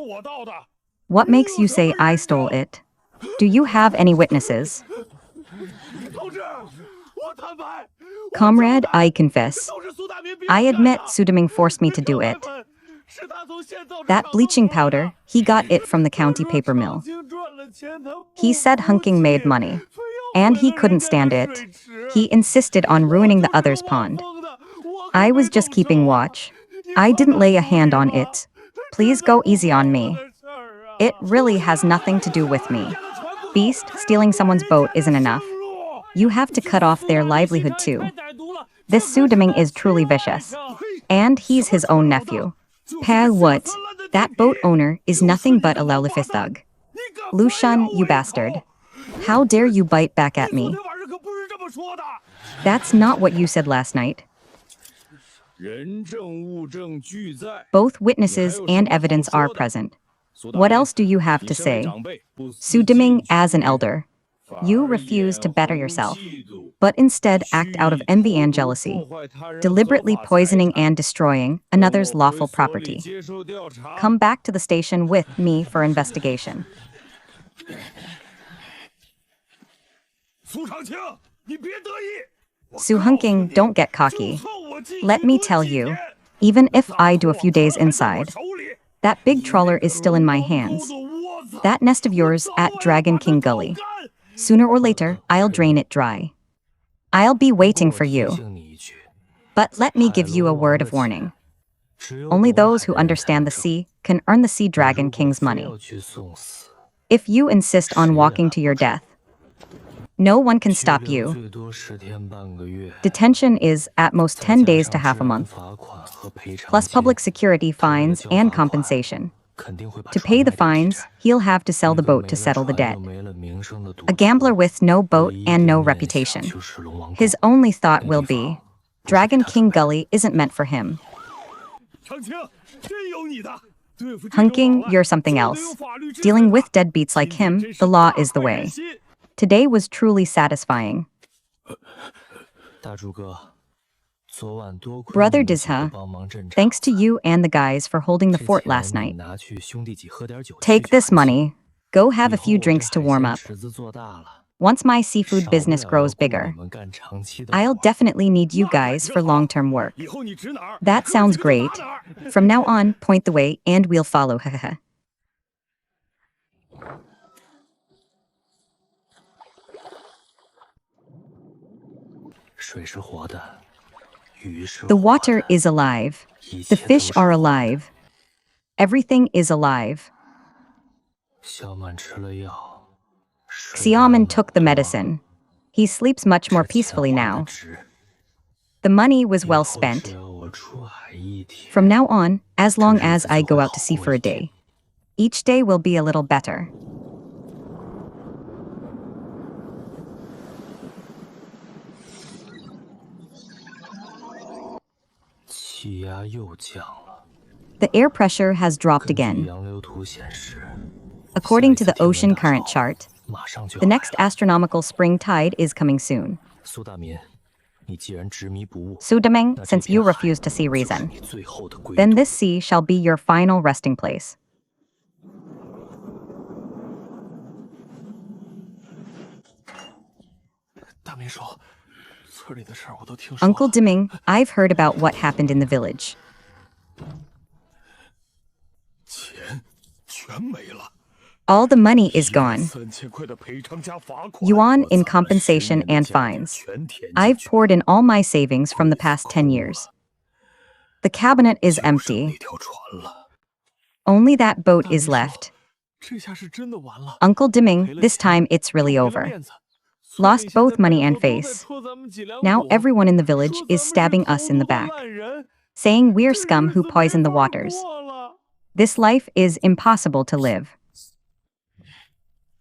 What makes you say I stole it? Do you have any witnesses? Comrade, I confess. I admit Sudaming forced me to do it. That bleaching powder, he got it from the county paper mill. He said Hunking made money, and he couldn't stand it. He insisted on ruining the other's pond. I was just keeping watch. I didn't lay a hand on it. Please go easy on me. It really has nothing to do with me. Beast, stealing someone's boat isn't enough. You have to cut off their livelihood too. This Sudaming is truly vicious. And he's his own nephew. What? That boat owner is nothing but a Laolifith thug. Lu Shun, you bastard. How dare you bite back at me? That's not what you said last night. Both witnesses and evidence are present. What else do you have to say? Sudaming, as an elder, you refuse to better yourself, but instead act out of envy and jealousy, deliberately poisoning and destroying another's lawful property. Come back to the station with me for investigation. Su Hunking, don't get cocky. Let me tell you, even if I do a few days inside, that big trawler is still in my hands. That nest of yours at Dragon King Gully. Sooner or later, I'll drain it dry. I'll be waiting for you. But let me give you a word of warning. Only those who understand the sea can earn the Sea Dragon King's money. If you insist on walking to your death, no one can stop you. Detention is at most 10 days to half a month, plus public security fines and compensation. To pay the fines, he'll have to sell the boat to settle the debt. A gambler with no boat and no reputation. His only thought will be, Dragon King Gully isn't meant for him. Hunking, you're something else. Dealing with deadbeats like him, the law is the way. Today was truly satisfying. Brother Dizha, thanks to you and the guys for holding the fort last night. Take this money. Go have a few drinks to warm up. Once my seafood business grows bigger, I'll definitely need you guys for long-term work. That sounds great. From now on, point the way and we'll follow. Haha. The water is alive. The fish are alive. Everything is alive. Xiamen took the medicine. He sleeps much more peacefully now. The money was well spent. From now on, as long as I go out to sea for a day, each day will be a little better. The air pressure has dropped again. According to the ocean current chart, the next astronomical spring tide is coming soon. Su Deming, since you refuse to see reason, then this sea shall be your final resting place. Uncle Deming, I've heard about what happened in the village. All the money is gone. Yuan in compensation and fines. I've poured in all my savings from the past 10 years. The cabinet is empty. Only that boat is left. Uncle Deming, this time it's really over. Lost both money and face. Now everyone in the village is stabbing us in the back, saying we're scum who poisoned the waters. This life is impossible to live.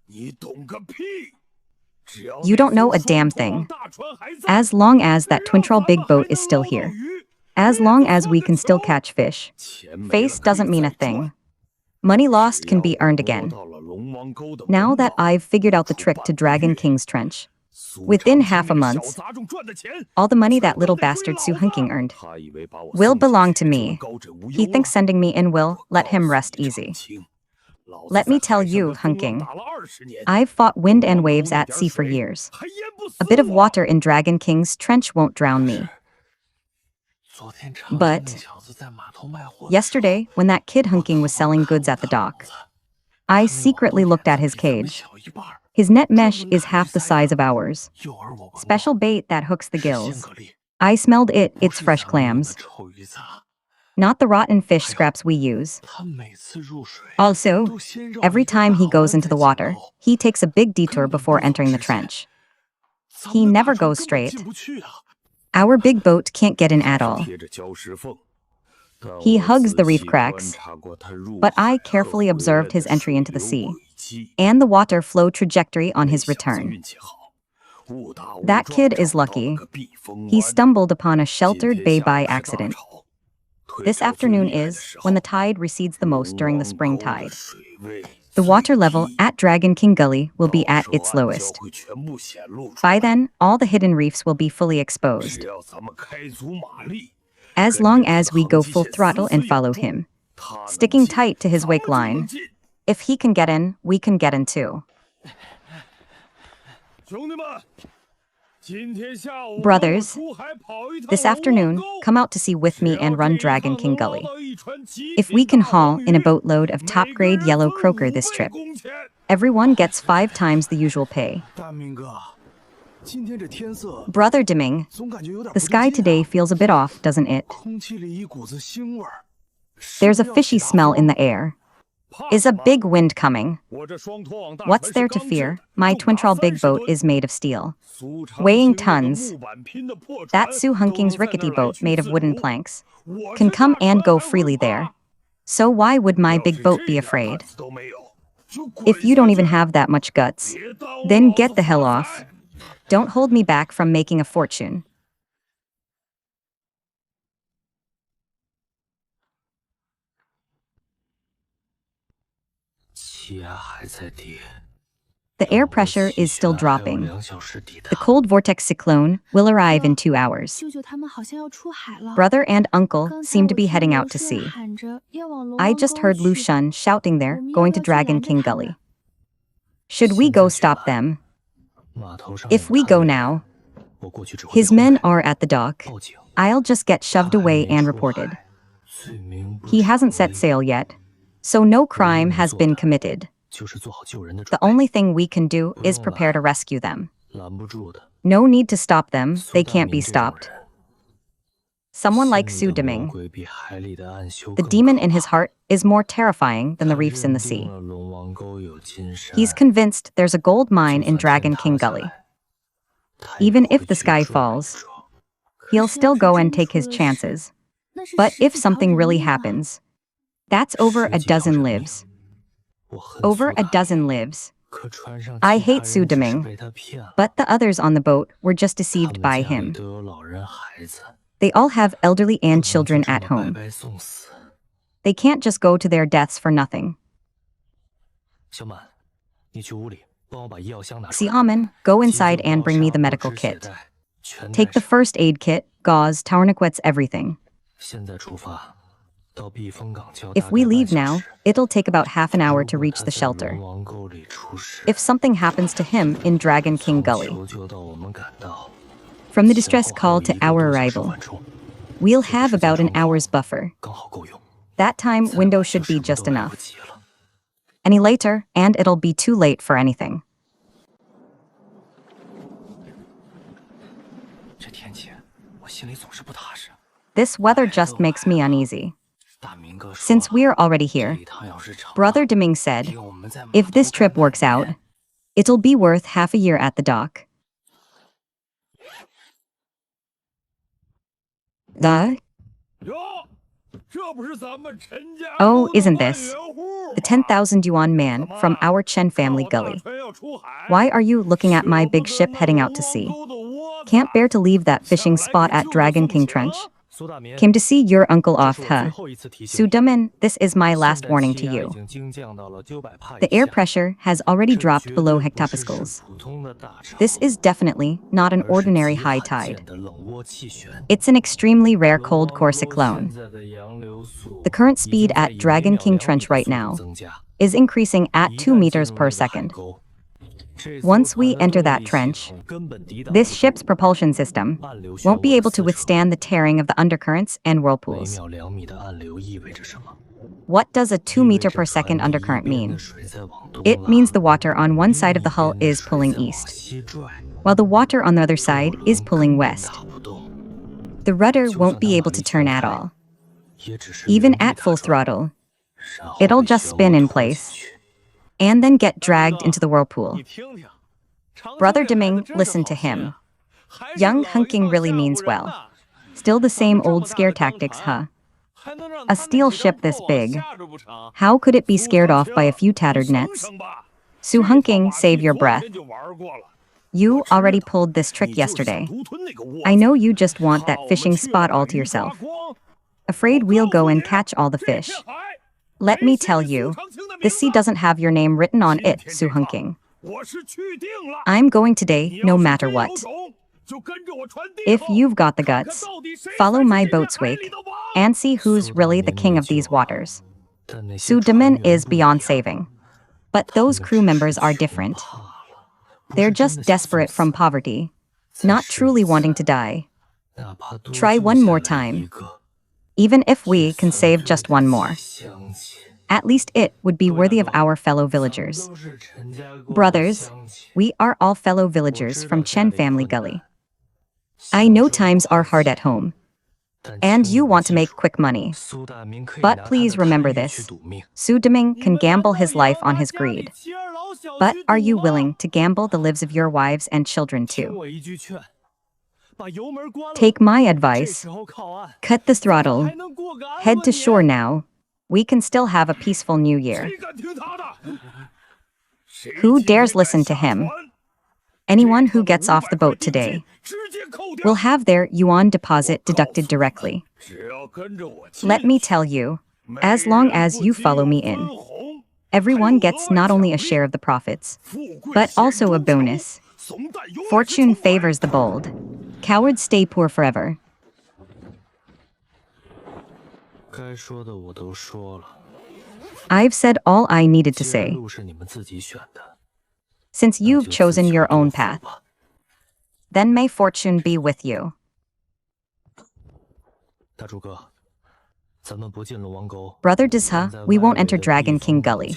You don't know a damn thing. As long as that twin-trawl big boat is still here, as long as we can still catch fish, face doesn't mean a thing. Money lost can be earned again. Now that I've figured out the trick to Dragon King's trench, within half a month, all the money that little bastard Su Hunking earned will belong to me. He thinks sending me in will let him rest easy. Let me tell you, Hunking, I've fought wind and waves at sea for years. A bit of water in Dragon King's trench won't drown me. But yesterday, when that kid Hunking was selling goods at the dock, I secretly looked at his cage. His net mesh is half the size of ours. Special bait that hooks the gills. I smelled it, it's fresh clams. Not the rotten fish scraps we use. Also, every time he goes into the water, he takes a big detour before entering the trench. He never goes straight. Our big boat can't get in at all. He hugs the reef cracks, but I carefully observed his entry into the sea and the water flow trajectory on his return. That kid is lucky. He stumbled upon a sheltered bay by accident. This afternoon is when the tide recedes the most during the spring tide. The water level at Dragon King Gully will be at its lowest. By then, all the hidden reefs will be fully exposed. As long as we go full throttle and follow him, sticking tight to his wake line, if he can get in, we can get in too. Brothers, this afternoon, come out to sea with me and run Dragon King Gully. If we can haul in a boatload of top-grade yellow croaker this trip, everyone gets 5 times the usual pay. Brother Deming, the sky today feels a bit off, doesn't it? There's a fishy smell in the air. Is a big wind coming? What's there to fear? My twin-trawl big boat is made of steel, weighing tons. That Su Hunking's rickety boat made of wooden planks can come and go freely there. So why would my big boat be afraid? If you don't even have that much guts, then get the hell off. Don't hold me back from making a fortune. The air pressure is still dropping. The cold vortex cyclone will arrive in 2 hours. Brother and uncle seem to be heading out to sea. I just heard Lu Shun shouting there, going to Dragon King Gully. Should we go stop them? If we go now, his men are at the dock. I'll just get shoved away and reported. He hasn't set sail yet, so no crime has been committed. The only thing we can do is prepare to rescue them. No need to stop them, they can't be stopped. Someone like Su Deming. The demon in his heart is more terrifying than the reefs in the sea. He's convinced there's a gold mine in Dragon King Gully. Even if the sky falls, he'll still go and take his chances. But if something really happens, that's over a dozen lives. Over a dozen lives. I hate Su Deming, but the others on the boat were just deceived by him. They all have elderly and children at home. They can't just go to their deaths for nothing. Xiamen, go inside and bring me the medical kit. Take the first aid kit, gauze, tourniquets, everything. If we leave now, it'll take about half an hour to reach the shelter. If something happens to him in Dragon King Gully. From the distress call to our arrival, we'll have about an hour's buffer. That time window should be just enough. Any later, and it'll be too late for anything. This weather just makes me uneasy. Since we're already here, Brother Deming said, if this trip works out, it'll be worth half a year at the dock. Oh, isn't this the 10,000 yuan man from our Chen family gully? Why are you looking at my big ship heading out to sea? Can't bear to leave that fishing spot at Dragon King Trench? Came to see your uncle off, huh? Su Deming, this is my last warning to you. The air pressure has already dropped below hectopascals. This is definitely not an ordinary high tide. It's an extremely rare cold core cyclone. The current speed at Dragon King Trench right now is increasing at 2 meters per second. Once we enter that trench, this ship's propulsion system won't be able to withstand the tearing of the undercurrents and whirlpools. What does a 2 meter per second undercurrent mean? It means the water on one side of the hull is pulling east, while the water on the other side is pulling west. The rudder won't be able to turn at all. Even at full throttle, it'll just spin in place and then get dragged into the whirlpool. Brother Deming, listen to him. Young hunking really means well. Still the same old scare tactics, huh? A steel ship this big. How could it be scared off by a few tattered nets? Su hunking, save your breath. You already pulled this trick yesterday. I know you just want that fishing spot all to yourself. Afraid we'll go and catch all the fish. Let me tell you, this sea doesn't have your name written on it, Su hunking. I'm going today, no matter what. If you've got the guts, follow my boat's wake and see who's really the king of these waters. Su Deming is beyond saving. But those crew members are different. They're just desperate from poverty, not truly wanting to die. Try one more time. Even if we can save just one more, at least it would be worthy of our fellow villagers. Brothers, we are all fellow villagers from Chen Family Gully. I know times are hard at home, and you want to make quick money. But please remember this. Su Deming can gamble his life on his greed. But are you willing to gamble the lives of your wives and children too? Take my advice. Cut the throttle. Head to shore now. We can still have a peaceful new year. Who dares listen to him? Anyone who gets off the boat today will have their yuan deposit deducted directly. Let me tell you, as long as you follow me in, Everyone gets not only a share of the profits, but also a bonus. Fortune favors the bold. Cowards stay poor forever. 该说的我都说了。 I've said all I needed to say. 路是你们自己选的， Since you've chosen your own path, then may fortune be with you. 大诸葛，咱们不进龙王沟。 Brother Disha, we won't enter Dragon King Gully,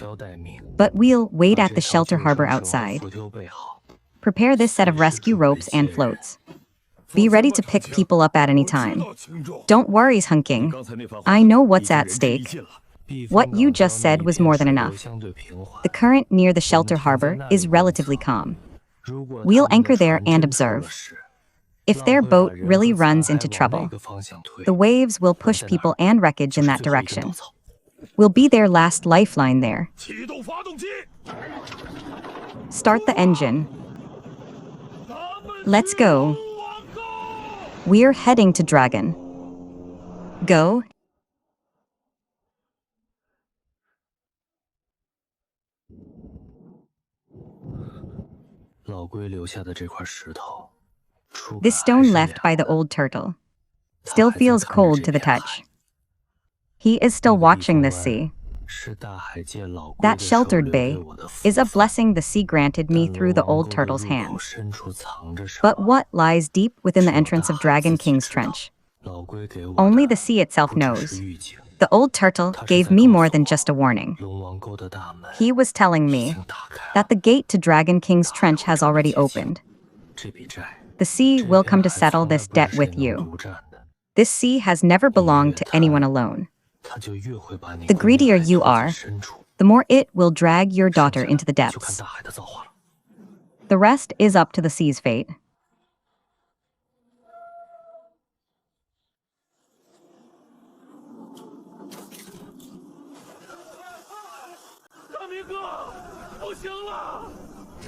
but we'll wait at the shelter harbor outside. Prepare this set of rescue ropes and floats. Be ready to pick people up at any time. Don't worry, Hunking. I know what's at stake. What you just said was more than enough. The current near the shelter harbor is relatively calm. We'll anchor there and observe. If their boat really runs into trouble, the waves will push people and wreckage in that direction. We'll be their last lifeline there. Start the engine. Let's go. We're heading to Dragon. Go. 老龟留下的这块石头， This stone left by the old turtle still feels cold to the touch. He is still watching the sea. That sheltered bay is a blessing the sea granted me through the old turtle's hands. But what lies deep within the entrance of Dragon King's Trench? Only the sea itself knows. The old turtle gave me more than just a warning. He was telling me that the gate to Dragon King's Trench has already opened. The sea will come to settle this debt with you. This sea has never belonged to anyone alone. The greedier you are, the more it will drag your daughter into the depths. The rest is up to the sea's fate.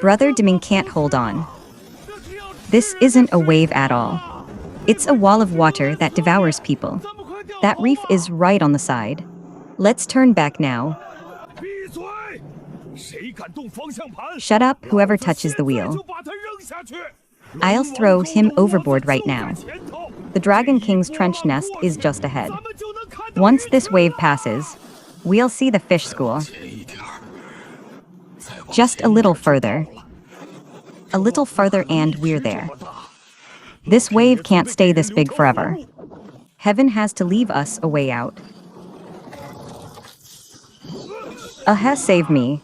Brother Deming can't hold on. This isn't a wave at all. It's a wall of water that devours people. That reef is right on the side. Let's turn back now. Shut up, whoever touches the wheel. I'll throw him overboard right now. The Dragon King's trench nest is just ahead. Once this wave passes, we'll see the fish school. Just a little further. A little further and we're there. This wave can't stay this big forever. Heaven has to leave us a way out. Has saved me.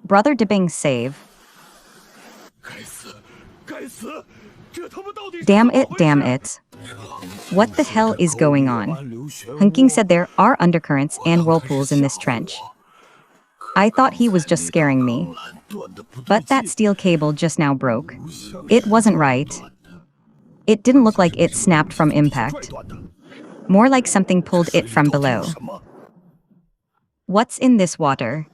Brother Dibing save. Damn it, damn it. What the hell is going on? Hunking said there are undercurrents and whirlpools in this trench. I thought he was just scaring me. But that steel cable just now broke. It wasn't right. It didn't look like it snapped from impact. More like something pulled it from below. What's in this water?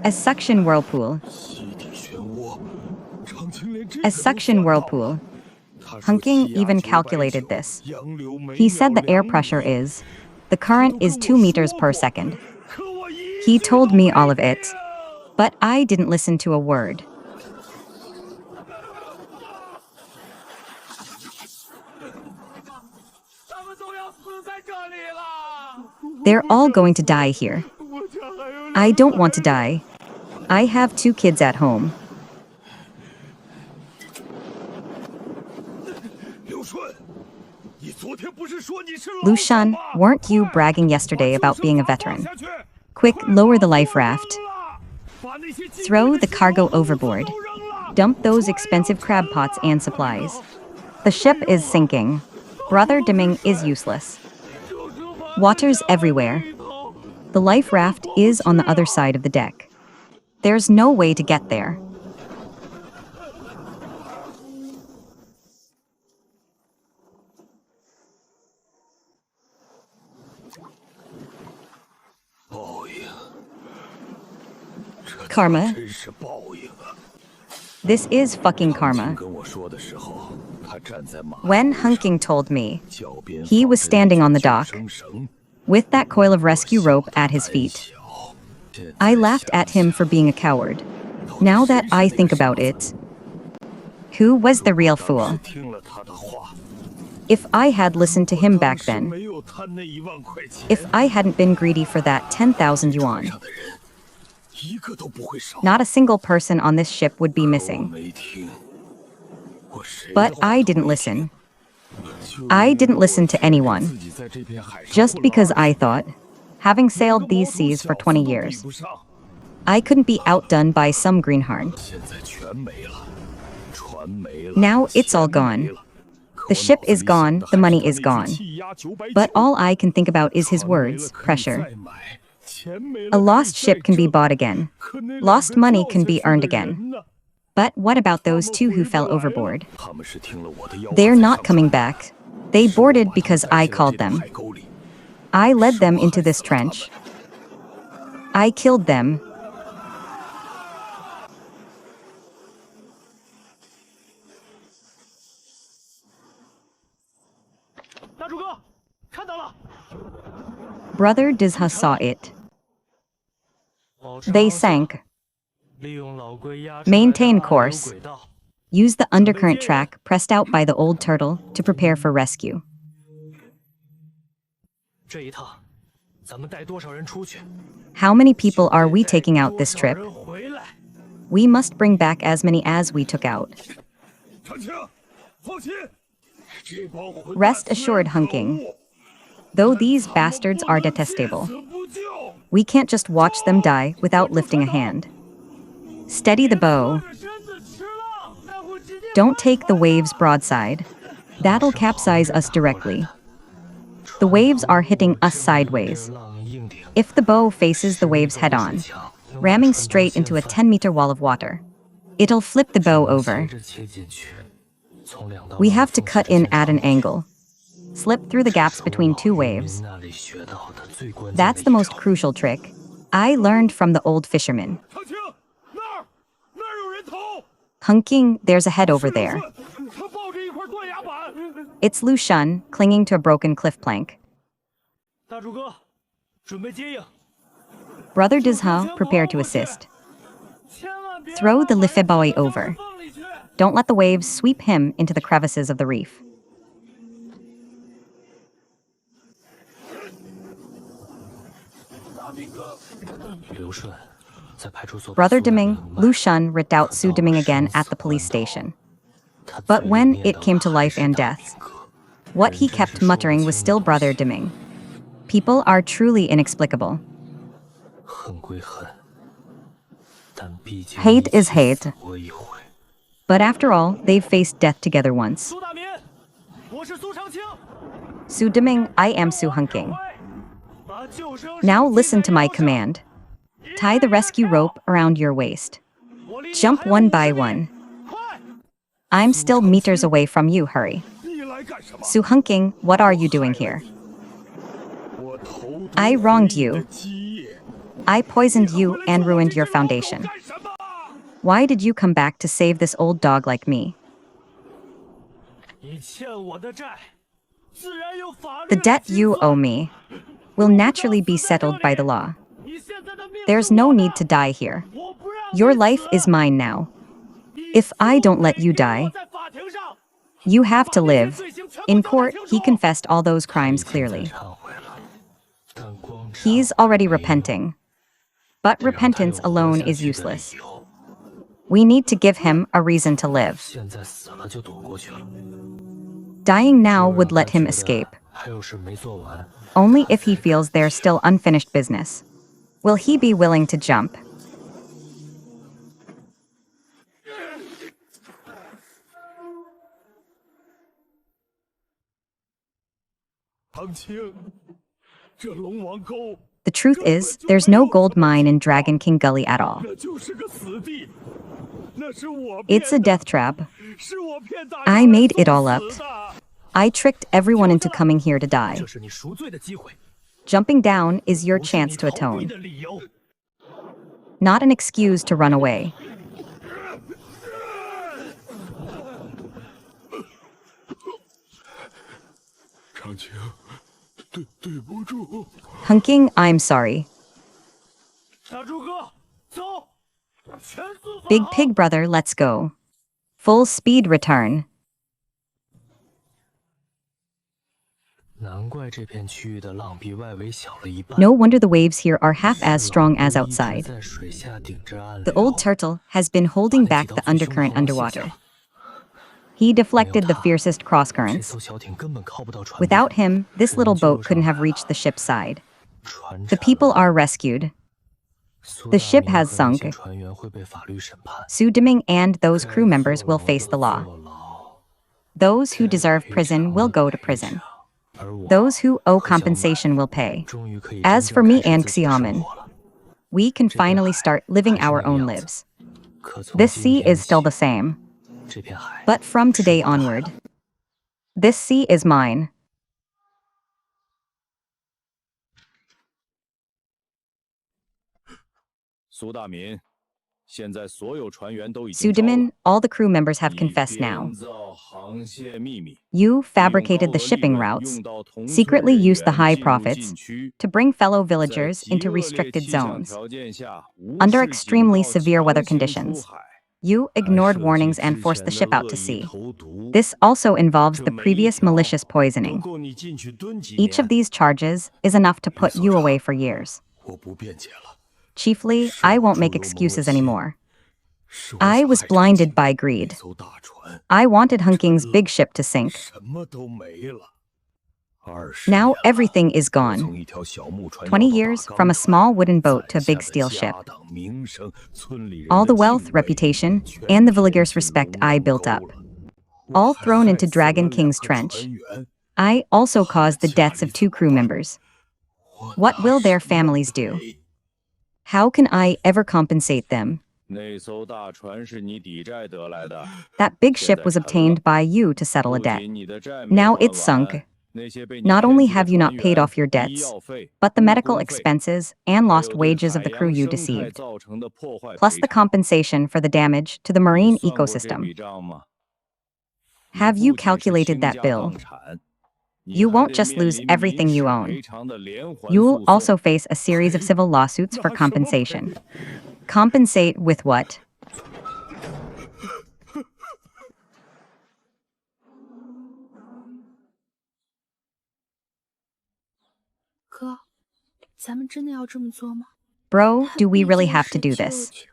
A suction whirlpool. A suction whirlpool. Hunking even calculated this. He said the air pressure is, the current is 2 meters per second. He told me all of it, but I didn't listen to a word. They're all going to die here. I don't want to die. I have 2 kids at home. Lushan, weren't you bragging yesterday about being a veteran? Quick, lower the life raft. Throw the cargo overboard. Dump those expensive crab pots and supplies. The ship is sinking. Brother Deming is useless. Water's everywhere. The life raft is on the other side of the deck. There's no way to get there. Karma. This is fucking karma. When Hunking told me, he was standing on the dock, with that coil of rescue rope at his feet. I laughed at him for being a coward. Now that I think about it, who was the real fool? If I had listened to him back then, if I hadn't been greedy for that 10,000 yuan, not a single person on this ship would be missing. But I didn't listen. I didn't listen to anyone. Just because I thought, having sailed these seas for 20 years, I couldn't be outdone by some greenhorn. Now it's all gone. The ship is gone, the money is gone. But all I can think about is his words, pressure. A lost ship can be bought again. Lost money can be earned again. But what about those two who fell overboard? They're not coming back. They boarded because I called them. I led them into this trench. I killed them. Brother Dizha saw it. They sank. Maintain course. Use the undercurrent track pressed out by the old turtle to prepare for rescue. How many people are we taking out this trip? We must bring back as many as we took out. Rest assured, Hunking. Though these bastards are detestable, we can't just watch them die without lifting a hand. Steady the bow. Don't take the waves broadside. That'll capsize us directly. The waves are hitting us sideways. If the bow faces the waves head-on, ramming straight into a 10-meter wall of water, it'll flip the bow over. We have to cut in at an angle. Slip through the gaps between two waves. That's the most crucial trick. I learned from the old fisherman. Hunking, there's a head over there. It's Lu Shun, clinging to a broken cliff plank. Brother Dizha, prepare to assist. Throw the Lifeboi over. Don't let the waves sweep him into the crevices of the reef. Brother Deming, Lu Shun ripped out Su Deming again at the police station. But when it came to life and death, what he kept muttering was still Brother Deming. People are truly inexplicable. Hate is hate. But after all, they've faced death together once. Su Deming, I am Su Hunking. Now listen to my command. Tie the rescue rope around your waist. Jump one by one. I'm still meters away from you, hurry. Su Hunking, what are you doing here? I wronged you. I poisoned you and ruined your foundation. Why did you come back to save this old dog like me? The debt you owe me will naturally be settled by the law. There's no need to die here. Your life is mine now. If I don't let you die, you have to live. In court, he confessed all those crimes clearly. He's already repenting. But repentance alone is useless. We need to give him a reason to live. Dying now would let him escape. Only if he feels there's still unfinished business. Will he be willing to jump? The truth is, there's no gold mine in Dragon King Gully at all. It's a death trap. I made it all up. I tricked everyone into coming here to die. Jumping down is your chance to atone. Not an excuse to run away. Hunking, I'm sorry. Big Pig Brother, let's go. Full speed return. No wonder the waves here are half as strong as outside. The old turtle has been holding back the undercurrent underwater. He deflected the fiercest cross-currents. Without him, this little boat couldn't have reached the ship's side. The people are rescued. The ship has sunk. Su Deming and those crew members will face the law. Those who deserve prison will go to prison. Those who owe compensation will pay. As for me and Xiamen, we can finally start living our own lives. This sea is still the same. But from today onward, this sea is mine. Su Demin, all the crew members have confessed now. You fabricated the shipping routes, secretly used the high profits to bring fellow villagers into restricted zones. Under extremely severe weather conditions, you ignored warnings and forced the ship out to sea. This also involves the previous malicious poisoning. Each of these charges is enough to put you away for years. Chiefly, I won't make excuses anymore. I was blinded by greed. I wanted Hunking's big ship to sink. Now everything is gone. 20 years from a small wooden boat to a big steel ship. All the wealth, reputation, and the villagers' respect I built up. All thrown into Dragon King's trench. I also caused the deaths of 2 crew members. What will their families do? How can I ever compensate them? That big ship was obtained by you to settle a debt. Now it's sunk. Not only have you not paid off your debts, but the medical expenses and lost wages of the crew you deceived, plus the compensation for the damage to the marine ecosystem. Have you calculated that bill? You won't just lose everything you own. You'll also face a series of civil lawsuits for compensation. Compensate with what? Bro, do we really have to do this?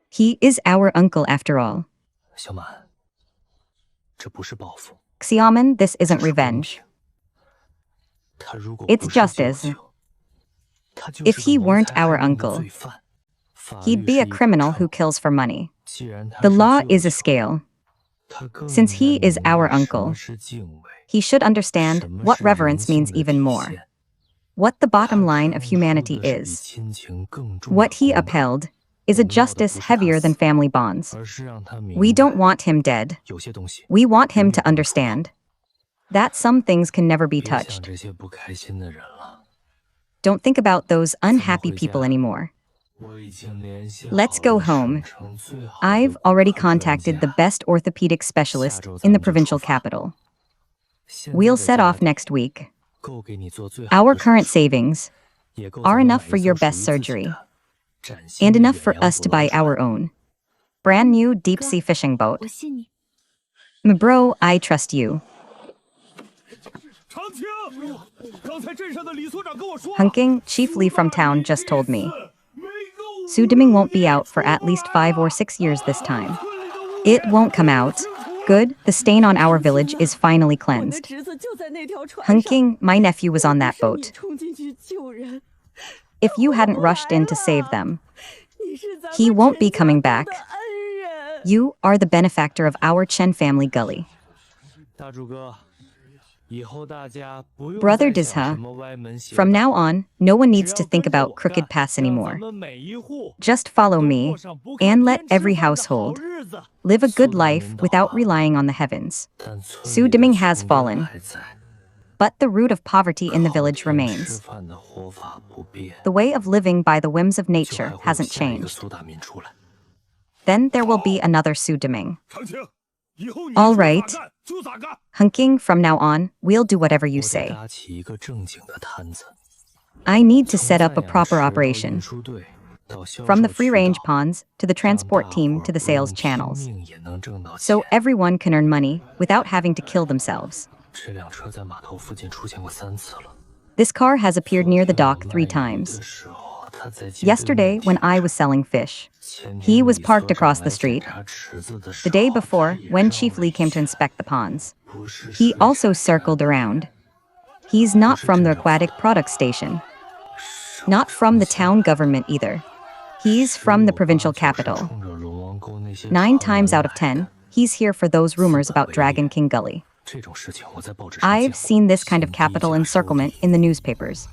He is our uncle after all. Xiamen, this isn't revenge. It's justice. If he weren't our uncle, he'd be a criminal who kills for money. The law is a scale. Since he is our uncle, he should understand what reverence means even more. What the bottom line of humanity is. What he upheld is a justice heavier than family bonds. We don't want him dead. We want him to understand that some things can never be touched. Don't think about those unhappy people anymore. Let's go home. I've already contacted the best orthopedic specialist in the provincial capital. We'll set off next week. Our current savings are enough for your best surgery, and enough for us to buy our own brand new deep-sea fishing boat. Bro, I trust you. Hunking, Chief Li from town, just told me Su Deming won't be out for at least 5 or 6 years this time. It won't come out. Good, the stain on our village is finally cleansed. Hunking, my nephew was on that boat. If you hadn't rushed in to save them, he won't be coming back. You are the benefactor of our Chen family gully. Brother Dizha, from now on, no one needs to think about crooked paths anymore. Just follow me, and let every household live a good life without relying on the heavens. Su Deming has fallen, but the root of poverty in the village remains. The way of living by the whims of nature hasn't changed. Then there will be another Su Deming. All right. Hunking, from now on, we'll do whatever you 我得 say. 搭起一个正经的摊子， I need to 从 set up a 贩养 proper 池到 operation. 运输队到销 From the 售 free 渠 range 道， ponds to the 这样 transport 大伙 team 儿 to the 不用 sales 拼 channels. 命也能挣到 So 钱。 everyone can earn money without having to kill themselves. 这辆车在码头附近出现过3次了。 This car has appeared 昨 near the 天我 dock 卖 3鱼 times. 的时候，他在街对 Yesterday, 面 when 停 I 着。 was selling fish, 前 he 天 was 李 parked 所长 across the 来检 street. 查池子的时 The day 候，他 before, 也 when 绕 Chief 了 Lee 一 came to 圈。 inspect the ponds, 不是 he 水 also 产 circled 站， around. He's 不 not 是 from 镇 the 政府 aquatic 的， product station, 少 not 出 from the 现。 town government either. He's 十 from the 有八 provincial 九是 capital. 冲着龙王沟那些 9 传 times 闻 out of 来 10, 的。 he's here for those rumors 资本 about 围 Dragon 猎， King Gully. 这种事情我在报纸上见 I've 过。 seen this kind of 先低 capital 价收 encirclement 地， in the newspapers.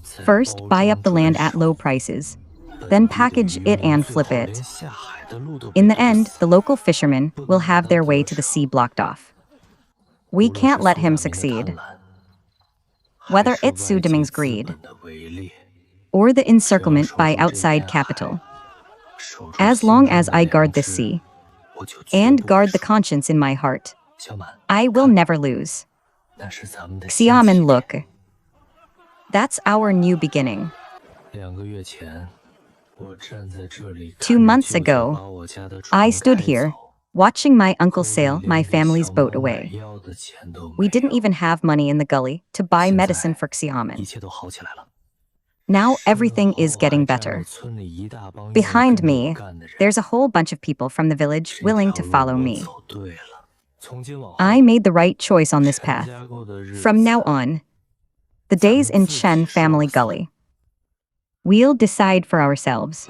再 First, 包 buy up 装 the land 转 at low 手， prices, 本 then 地的 package 渔 it 民 and 最 flip 后 it. 连下海的路都被 In the 堵 end, 死， the local fishermen 不 will 能让 have 他 their way 得 to the 逞。 sea blocked off. We 无论是 can't let 苏 him 大明的贪 succeed. 婪，还 Whether 是 it's Su 外界 Deming's 资 greed 本的围猎， or the 只要 encirclement 守 by 住这 outside 片海， capital, 守住 as 心 long 中 as 的 I 良 guard this 知， sea 我就绝 and 不会 guard the 输。 conscience in my heart, 小满， I will 看， never lose. 那是咱们的新起 Xiamen, 点。 look. That's our new beginning. 2个月前，我站在这里 2 看着 months 舅舅 ago, 把我家的 I 船 stood 开 here, 走， watching my 沟 uncle 里 sail 连 my 给 family's 小 boat 毛买 away. 药的钱都 We 没 didn't 有。 even have money in the gully to buy 现 medicine 在 for 一 Xiamen. 切都好起来了。 Now 身 everything 后 is getting 还站着 better. 村里一大帮愿意 Behind 跟着我 me, 干的人。 there's a whole bunch of people from the village 这 willing 条 to 路 follow 我 me. 走对了。从今往 I 后， made the right choice on this 陈 path. 家沟的日 From 子 now on, the 咱们 days in 自己 Shen 说了 family 算。 gully. We'll decide for ourselves.